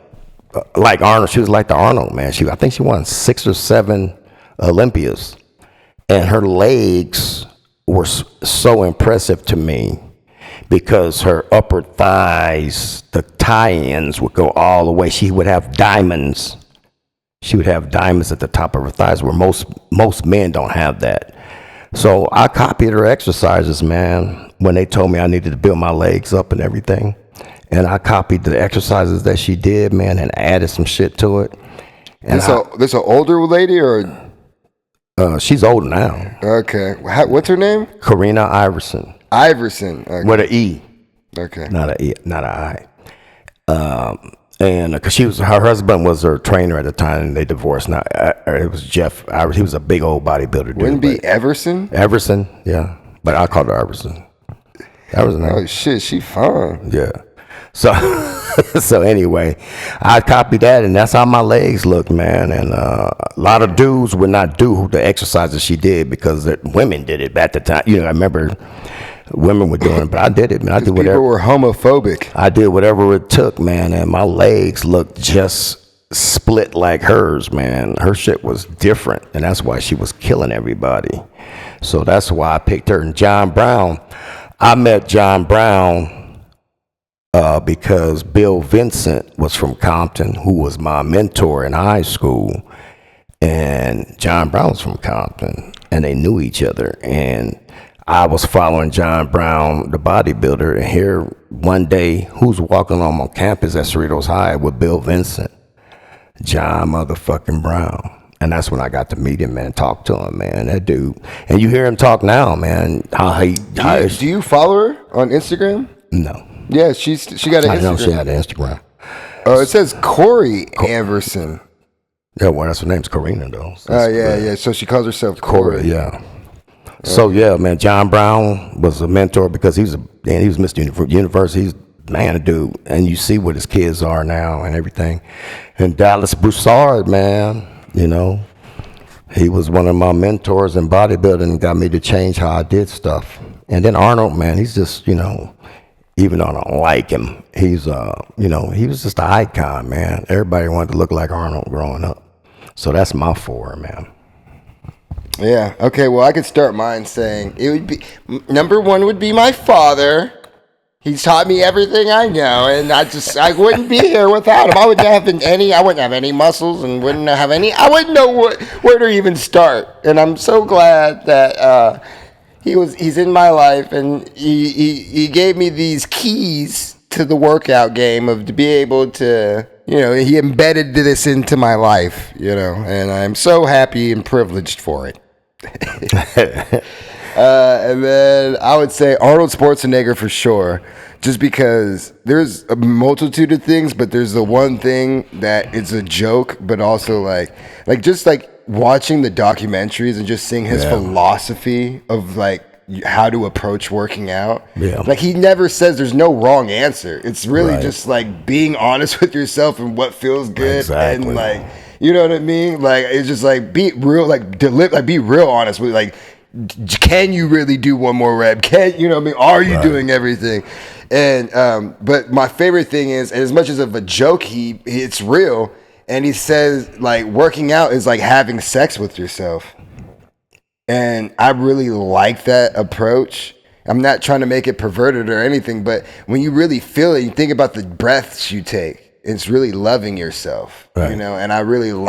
Arnold. She was like the Arnold, man. I think she won 6 or 7 Olympias. And her legs were so impressive to me because her upper thighs, the tie-ins would go all the way. She would have diamonds. She would have diamonds at the top of her thighs where most men don't have that. So I copied her exercises, man, when they told me I needed to build my legs up and everything. And I copied the exercises that she did, man, and added some shit to it. And this an older lady or? She's old now. Okay. What's her name? Karina Iverson. Iverson. Okay. With an E. Okay. Not an E, not an I. And because her husband was her trainer at the time, and they divorced. Now it was Jeff Iverson. He was a big old bodybuilder. Wemby Everson. Everson, yeah, but I called her Iverson. That was nice. Oh shit, she fine. Yeah. So, so anyway, I copied that, and that's how my legs looked, man. And a lot of dudes would not do the exercises she did because women did it at the time. You know, I remember women were doing it, but I did it, man. I did whatever. People were homophobic. I did whatever it took, man, and my legs looked just split like hers, man. Her shit was different, and that's why she was killing everybody. So that's why I picked her. And John Brown, I met John Brown because Bill Vincent was from Compton, who was my mentor in high school, and John Brown was from Compton, and they knew each other. And I was following John Brown, the bodybuilder, and here one day, who's walking on campus at Cerritos High with Bill Vincent? John motherfucking Brown. And that's when I got to meet him, man, talk to him, man, that dude. And you hear him talk now, man. Do you follow her on Instagram? No. Yeah, she got an Instagram. I know she had an Instagram. Oh, it says Corey Iverson. Yeah, well, that's her name's Karina, though. Oh, yeah. So she calls herself Corey. Yeah. So yeah, man, John Brown was a mentor because he was Mr. Universe. He's a dude, and you see what his kids are now and everything. And Dallas Broussard, man, you know, he was one of my mentors in bodybuilding and got me to change how I did stuff. And then Arnold, man, he's just, you know, even though I don't like him, he's you know, he was just an icon, man. Everybody wanted to look like Arnold growing up. So that's my four, man. Yeah. Okay. Well, I could start mine saying it would be number one would be my father. He's taught me everything I know, and I wouldn't be here without him. I wouldn't have any muscles, and wouldn't have any. I wouldn't know where to even start. And I'm so glad that he's in my life, and he gave me these keys to the workout game to be able to. You know, he embedded this into my life, you know, and I'm so happy and privileged for it. And then I would say Arnold Schwarzenegger for sure, just because there's a multitude of things, but there's the one thing that it's a joke, but also like just like watching the documentaries and just seeing his philosophy of like how to approach working out. Yeah. Like he never says there's no wrong answer. It's really just like being honest with yourself and what feels good. Exactly. And like, you know what I mean? Like it's just like be real, like be real honest with like, can you really do one more rep? You know what I mean? Are you doing everything? And but my favorite thing is, as much as of a joke, it's real. And he says like working out is like having sex with yourself. And I really like that approach. I'm not trying to make it perverted or anything, but when you really feel it, you think about the breaths you take. It's really loving yourself, you know. And ever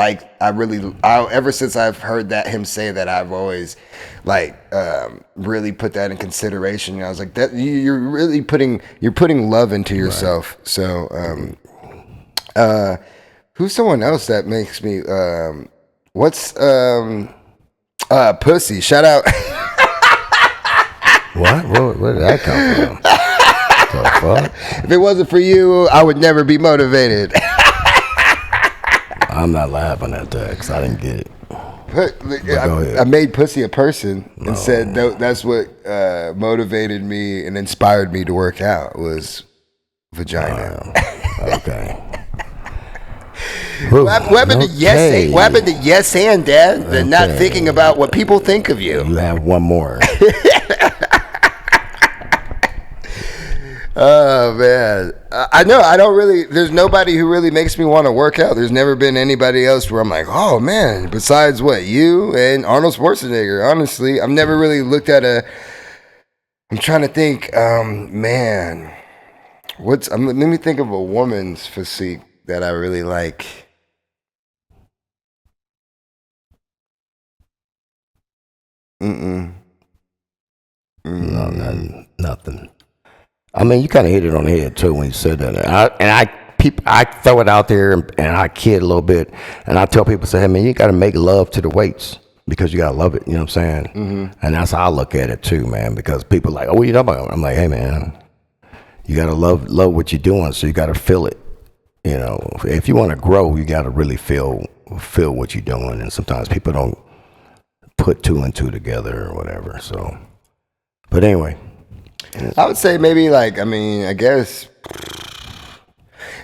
since I've heard him say that, I've always like really put that in consideration. And I was like, that you're really putting love into yourself. So, who's someone else that makes me? Pussy. Shout out. What? Where did that come from? The fuck? If it wasn't for you, I would never be motivated. I'm not laughing at that because I didn't get it. I made pussy a person and said that's what motivated me and inspired me to work out was vagina. Okay. What happened to yes? What happened to yes and Dad? They're not thinking about what people think of you. You have one more. Oh man, I know. I don't really. There's nobody who really makes me want to work out. There's never been anybody else where I'm like, oh man. Besides what you and Arnold Schwarzenegger. Honestly, I've never really looked at a. I'm trying to think. Man, let me think of a woman's physique that I really like. No, nothing. I mean, you kind of hit it on the head too when you said that. I throw it out there and I kid a little bit, and I tell people, say, hey man, you got to make love to the weights because you got to love it. You know what I'm saying? Mm-hmm. And that's how I look at it too, man. Because people are like, oh, what you talking about? I'm like, hey man, you got to love what you're doing, so you got to feel it. You know, if you want to grow, you got to really feel what you're doing, and sometimes people don't put two and two together or whatever. So, but anyway. I would say maybe like, I guess,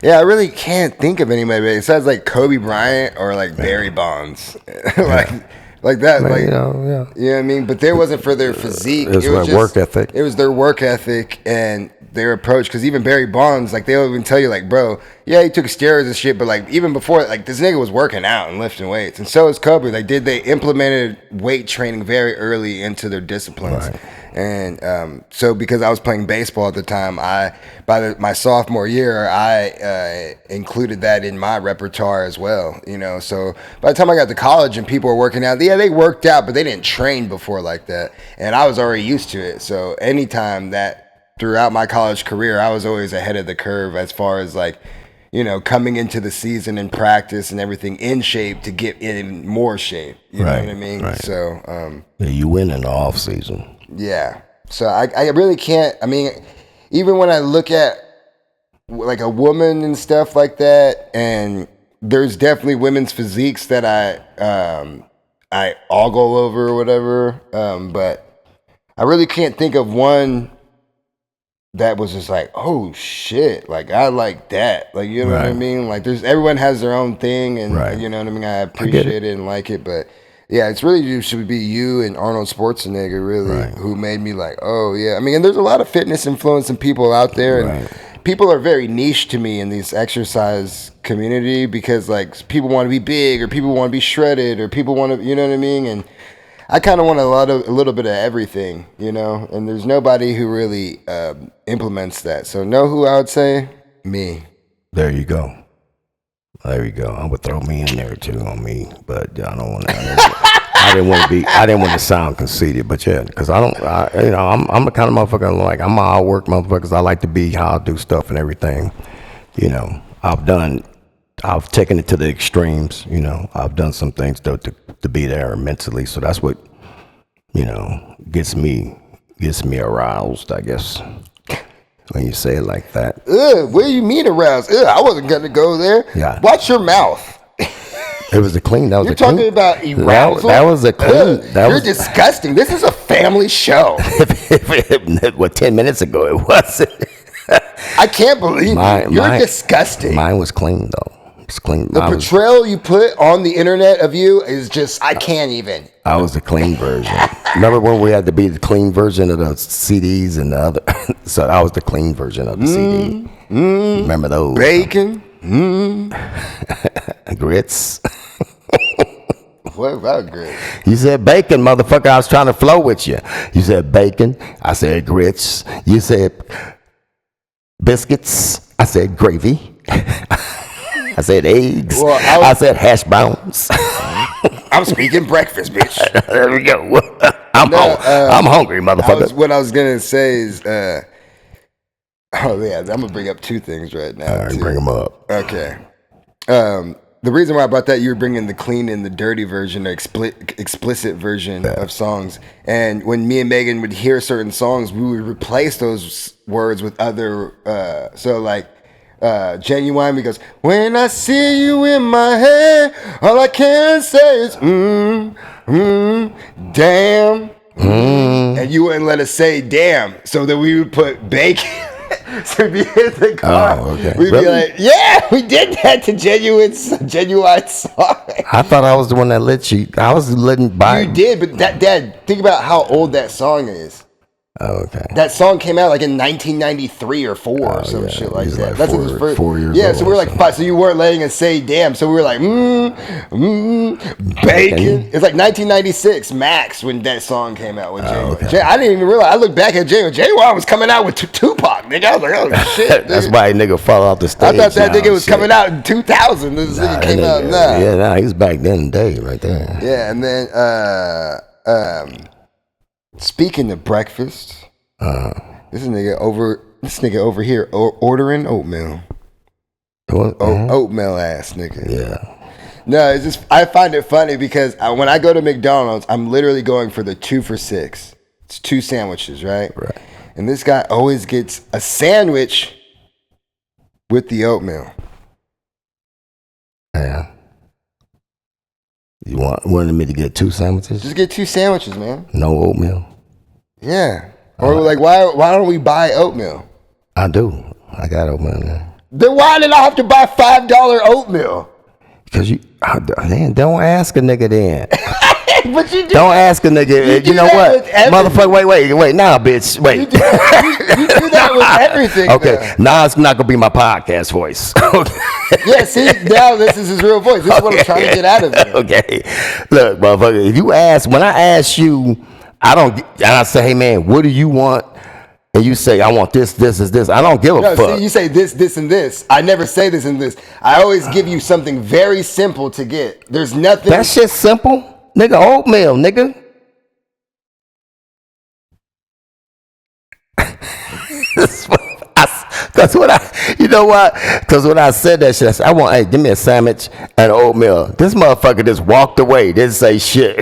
yeah, I really can't think of anybody besides like Kobe Bryant or like Barry Bonds, like that, Man, like you know what I mean. But there wasn't for their physique; it was their work ethic. It was their work ethic and their approach. Because even Barry Bonds, like they'll even tell you, like, bro, yeah, he took steroids and shit, but like even before, like this nigga was working out and lifting weights, and so is Kobe. Like, they implemented weight training very early into their disciplines. Right. And so because I was playing baseball at the time, my sophomore year, I included that in my repertoire as well, you know. So by the time I got to college and people were working out, yeah, they worked out, but they didn't train before like that. And I was already used to it. So anytime that throughout my college career, I was always ahead of the curve as far as like, you know, coming into the season and practice and everything in shape to get in more shape. You know what I mean? Right. So yeah, you win in the off season. Yeah. So I really can't, even when I look at like a woman and stuff like that, and there's definitely women's physiques that I ogle over or whatever, but I really can't think of one that was just like, oh shit, like I like that. Like, you know what I mean? Like everyone has their own thing, and you know what I mean? I appreciate it and like it, but yeah, it's really should be you and Arnold Schwarzenegger, really, who made me like, oh yeah. And there's a lot of fitness influencing people out there, and people are very niche to me in this exercise community because like people want to be big, or people want to be shredded, or people want to, you know what I mean? And I kind of want a little bit of everything, you know. And there's nobody who really implements that. So know who I would say? Me. There you go. There you go. I would throw me in there too on me, but I don't want to. I didn't want to sound conceited, but yeah, because I'm the kind of motherfucker like I'm all work motherfuckers. I like to be how I do stuff and everything. You know, I've taken it to the extremes. You know, I've done some things to be there mentally. So that's what, you know, gets me aroused, I guess. When you say it like that. What do you mean aroused? I wasn't gonna go there. Yeah. Watch your mouth. It was a clean. That was You're talking about arousal. That was a clean. You're disgusting. This is a family show. What 10 minutes ago it wasn't. I can't believe you're disgusting. Mine was clean though. It's clean. The portrayal you put on the internet of you is just, I can't even. I was the clean version. Remember when we had to be the clean version of the CDs and the other? So I was the clean version of the CD. Remember those? Bacon. Grits. What about grits? You said bacon, motherfucker. I was trying to flow with you. You said bacon. I said grits. You said biscuits. I said gravy. I said eggs. Well, I said hash browns. I'm speaking breakfast, bitch. There we go. I'm hungry, motherfucker. What I was going to say is, oh yeah, I'm going to bring up two things right now. All right, bring them up. Okay. The reason why I brought that, you were bringing the clean and the dirty version, or explicit version of songs. And when me and Megan would hear certain songs, we would replace those words with other, so like, Genuine, because when I see you in my head, all I can say is damn. And you wouldn't let us say damn, so that we would put bacon So we'd be in the car. Oh, okay. We'd Really? be like, yeah, we did that to Genuine Song. I thought I was the one that let you. I was letting buy. You did, but Dad, think about how old that song is. Oh, okay. That song came out like in 1993 or 4 or some shit like He's that. like That's four- what his first. 4 years yeah, old so we were like or 5. So you weren't letting us say damn. So we were like, bacon. It's like 1996 max when that song came out with January. okay. I didn't even realize. I looked back at January. January was coming out with Tupac, nigga. I was like, oh shit. That's nigga. why nigga fall off the stage. I thought that now, nigga was shit. coming out in 2000. This nigga came out now. Yeah, nah, he was back then in the day right there. Yeah, and then speaking of breakfast, this nigga over here ordering oatmeal. What? Oatmeal ass nigga. Yeah. No, it's just I find it funny because when I go to McDonald's, I'm literally going for the 2 for $6. It's 2 sandwiches, right? Right. And this guy always gets a sandwich with the oatmeal. Yeah. You wanted me to get 2 sandwiches? Just get 2 sandwiches, man. No oatmeal? Yeah. Or like, why don't we buy oatmeal? I do. I got oatmeal there. Then why did I have to buy $5 oatmeal? Because man, don't ask a nigga then. But you do. Don't ask a nigga. You know that what? with everything. Motherfucker, wait. Nah, bitch. Wait. You do that with everything. Okay. Now it's not going to be my podcast voice. Yeah, see, now this is his real voice. This is what I'm trying to get out of it. Okay. Look, motherfucker, if you ask, when I ask you, and I say, hey, man, what do you want? And you say, I want this. I don't give a fuck. See, you say this, and this. I never say this and this. I always give you something very simple to get. There's nothing. That shit's simple. Nigga, oatmeal, nigga. Because when I said that shit, I said, hey, give me a sandwich and oatmeal. This motherfucker just walked away, didn't say shit.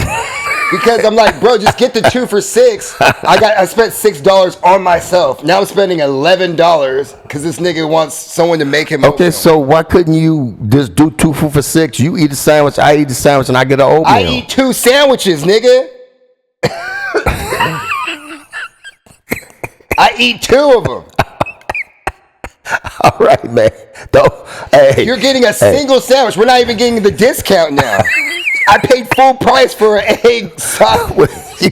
Because I'm like, bro, just get the 2 for $6. I spent $6 on myself. Now I'm spending $11 because this nigga wants someone to make him. Okay, oatmeal. so why couldn't you just do 2 for $6? You eat a sandwich, I eat a sandwich, and I get an oatmeal. I eat 2 sandwiches, nigga. I eat 2 of them. All right, man. Hey, You're getting a single sandwich. We're not even getting the discount now. I paid full price for an egg sandwich. you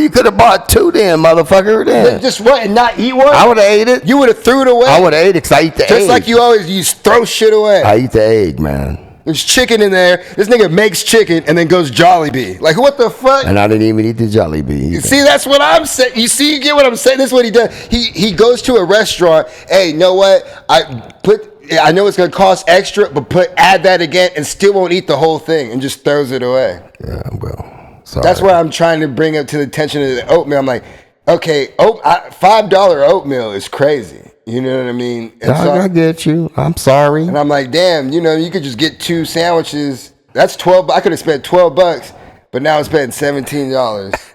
could have bought 2 then, motherfucker. Then. Just what, and not eat one? I would have ate it. You would have threw it away? I would have ate it because I eat the egg. Just like you always, you throw shit away. I eat the egg, man. There's chicken in there. This nigga makes chicken and then goes Jollibee. Like, what the fuck? And I didn't even eat the Jollibee either. See, that's what I'm saying. You see, you get what I'm saying? This is what he does. He goes to a restaurant. Hey, you know what? I know it's gonna cost extra, but add that again and still won't eat the whole thing and just throws it away. Yeah, well, sorry. That's what I'm trying to bring up to the attention of the oatmeal. I'm like, okay, $5 oatmeal is crazy. You know what I mean? And I get you. I'm sorry. And I'm like, damn, you could just get 2 sandwiches. That's 12. I could have spent $12, but now I'm spending $17.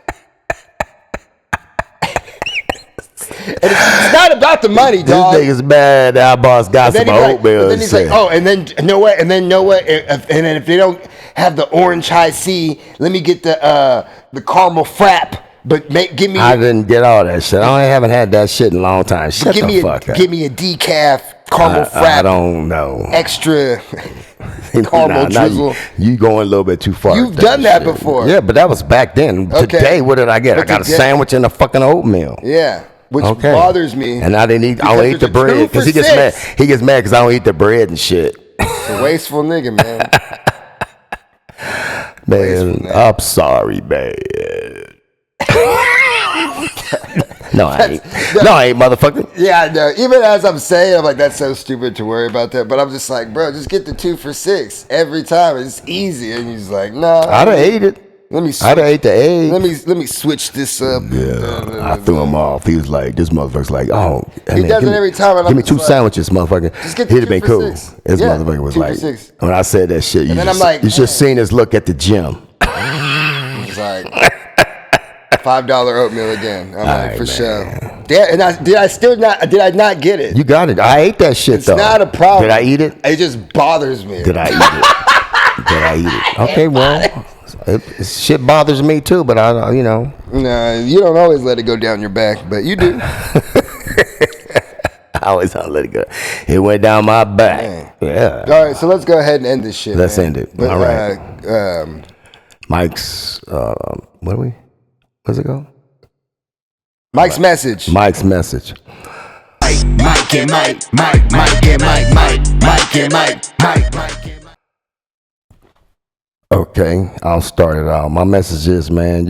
And it's not about the money, dog. This nigga's mad. Our boss got some oatmeal. And then he's like, oh, and then you know what? And then if they don't have the orange high C, let me get the caramel frap. But give me. I didn't get all that shit. I haven't had that shit in a long time. Shut the fuck up. Give me a decaf caramel frap. I don't know. Extra caramel drizzle. You going a little bit too far. You've done that before. Yeah, but that was back then. Okay. Today, what did I get? I got a sandwich and a fucking oatmeal. Yeah. Which bothers me. And I didn't eat. I don't eat the bread because he gets mad. He gets mad because I don't eat the bread and shit. It's a wasteful nigga, man. Man, I'm sorry, man. No, I ain't. No, I ain't, motherfucker. Yeah, I know. Even as I'm saying, I'm like, that's so stupid to worry about that. But I'm just like, bro, just get the 2 for $6 every time. It's easy. And he's like, no. I'd have ate it. I'd have ate the egg. Let me switch this up. Yeah, I threw him off. He was like, this motherfucker's like, oh. He does it every time. And give me 2 sandwiches, motherfucker. Just get the He'd have 2 been for cool. $6. This Yeah, motherfucker was 2 for like, $6. when I said that shit, you should seen his look at the gym. He's like, $5 oatmeal again. I'm like, for sure. And did I not get it? You got it. I ate that shit though. It's not a problem. Did I eat it? It just bothers me. Did I eat it? Did I eat it? Okay, well, shit bothers me too, but No, you don't always let it go down your back, but you do. always want to let it go. It went down my back. Man. Yeah. All right, so let's go ahead and end this shit. Let's man. end it. But, All right. Mike's, what's it called? Mike's message. Mike's message. Mike and Mike, Mike, Mike and Mike, Mike, Mike and Mike, Mike, Mike and Mike. Okay, I'll start it out. My message is, man,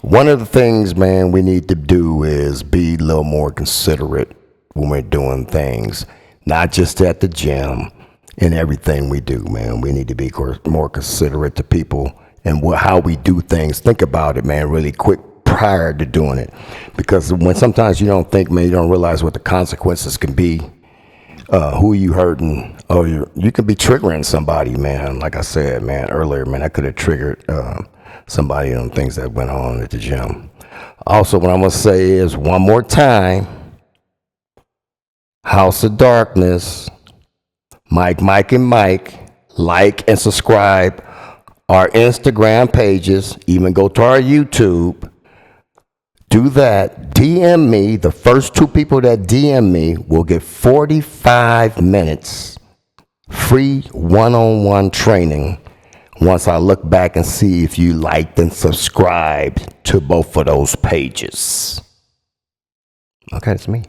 one of the things, man, we need to do is be a little more considerate when we're doing things, not just at the gym, in everything we do, man. We need to be more considerate to people and how we do things. Think about it, man, really quick prior to doing it. Because when sometimes you don't think, man, you don't realize what the consequences can be. Who you hurting? Oh, you could be triggering somebody, man. Like I said, man, earlier, man, I could have triggered somebody on things that went on at the gym. Also, what I'm going to say is one more time, House of Darkness, Mike, and Mike, like and subscribe our Instagram pages, even go to our YouTube. Do that. DM me. The first 2 people that DM me will get 45 minutes free one-on-one training once I look back and see if you liked and subscribed to both of those pages. Okay, it's me.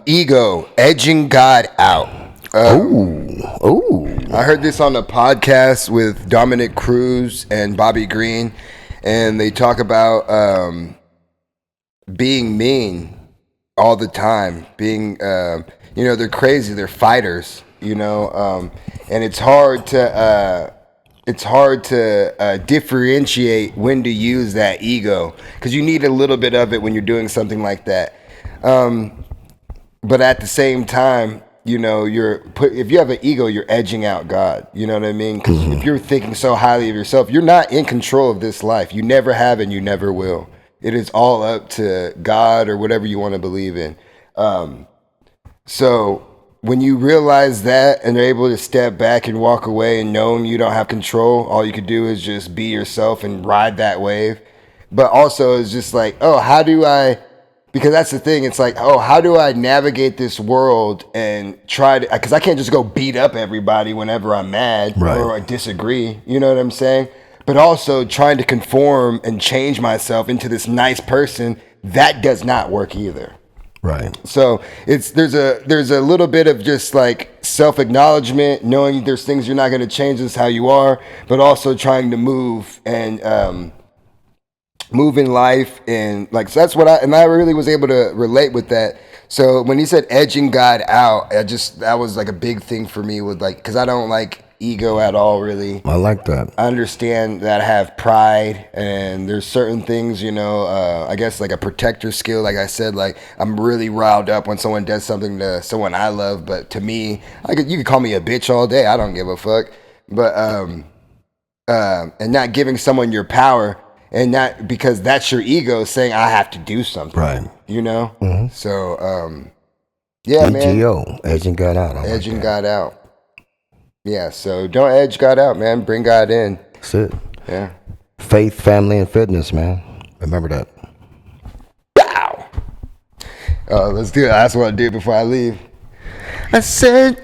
Ego, edging God out. Ooh. I heard this on a podcast with Dominic Cruz and Bobby Green, and they talk about being mean all the time. Being, they're crazy. They're fighters, and it's hard to differentiate when to use that ego, because you need a little bit of it when you're doing something like that. But at the same time, if you have an ego, you're edging out God. You know what I mean? Because if you're thinking so highly of yourself, you're not in control of this life. You never have and you never will. It is all up to God or whatever you want to believe in. So when you realize that and are able to step back and walk away and knowing you don't have control, all you could do is just be yourself and ride that wave. But also it's just like, because that's the thing. It's like, how do I navigate this world and try to, because I can't just go beat up everybody whenever I'm mad or I disagree. You know what I'm saying? But also trying to conform and change myself into this nice person, that does not work either. Right. So there's a little bit of just like self-acknowledgement, knowing there's things you're not going to change, this is how you are, but also trying to move and move in life, and like, so that's what I really was able to relate with that. So when he said edging God out, that was like a big thing for me, with like, because I don't like ego at all, really. I like that. I understand that I have pride, and there's certain things, I guess like a protector skill. Like I said, like I'm really riled up when someone does something to someone I love, but to me, you could call me a bitch all day. I don't give a fuck. But and not giving someone your power. And not because that's your ego saying I have to do something, right? Mm-hmm. So, yeah, man. EGO, edging God out. Edging God out. Yeah. So don't edge God out, man. Bring God in. That's it. Yeah. Faith, family, and fitness, man. Remember that. Wow. Let's do it. That's what I do before I leave. I said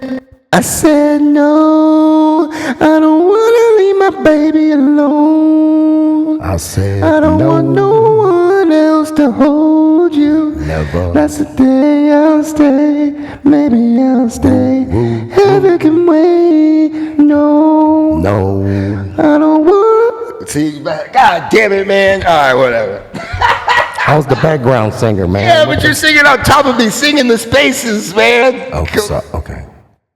no. I don't want to leave my baby alone. I said I don't want no one else to hold you. Never. That's the day I'll stay. Maybe I'll stay. Heaven can wait. No. I don't want to. See, God damn it, man. All right, whatever. I was the background singer, man. Yeah, but you're singing on top of me, singing the spaces, man. Oh, okay.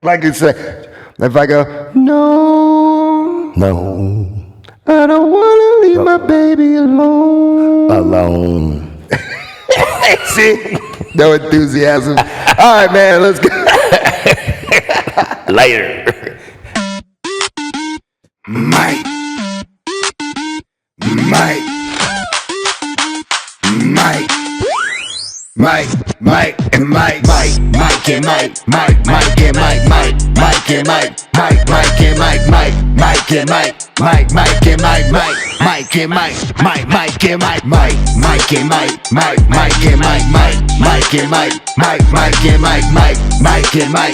Like it's if I go, no. I don't want to leave my baby alone. See? No enthusiasm. All right, man, let's go. Later. Mike. Mike and Mike, Mike and Mike, Mike and Mike, Mike and Mike, Mike and Mike, Mike and Mike, Mike and Mike, Mike and Mike, Mike and Mike, Mike and Mike, Mike and Mike, Mike and Mike, Mike and Mike, Mike and Mike,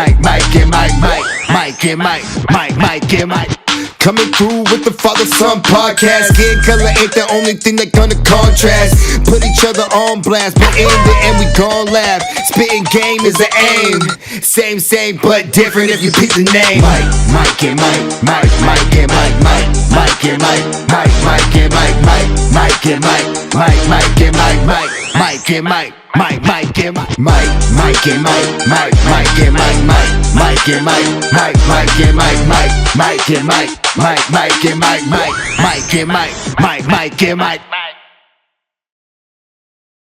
Mike and Mike, Mike and Mike, Mike and Mike. Coming through with the father-son podcast. Skin color ain't the only thing that gonna contrast. Put each other on blast, but in the end we gon' laugh. Spitting game is the aim. Same, but different if you pick the name. Mike and Mike, Mike and Mike, Mike and Mike, Mike and Mike, Mike and Mike, Mike and Mike, Mike and Mike. Mike and Mike, Mike and Mike, Mike and Mike, Mike and Mike, Mike and Mike, Mike and Mike, Mike and Mike, Mike and Mike, Mike and Mike.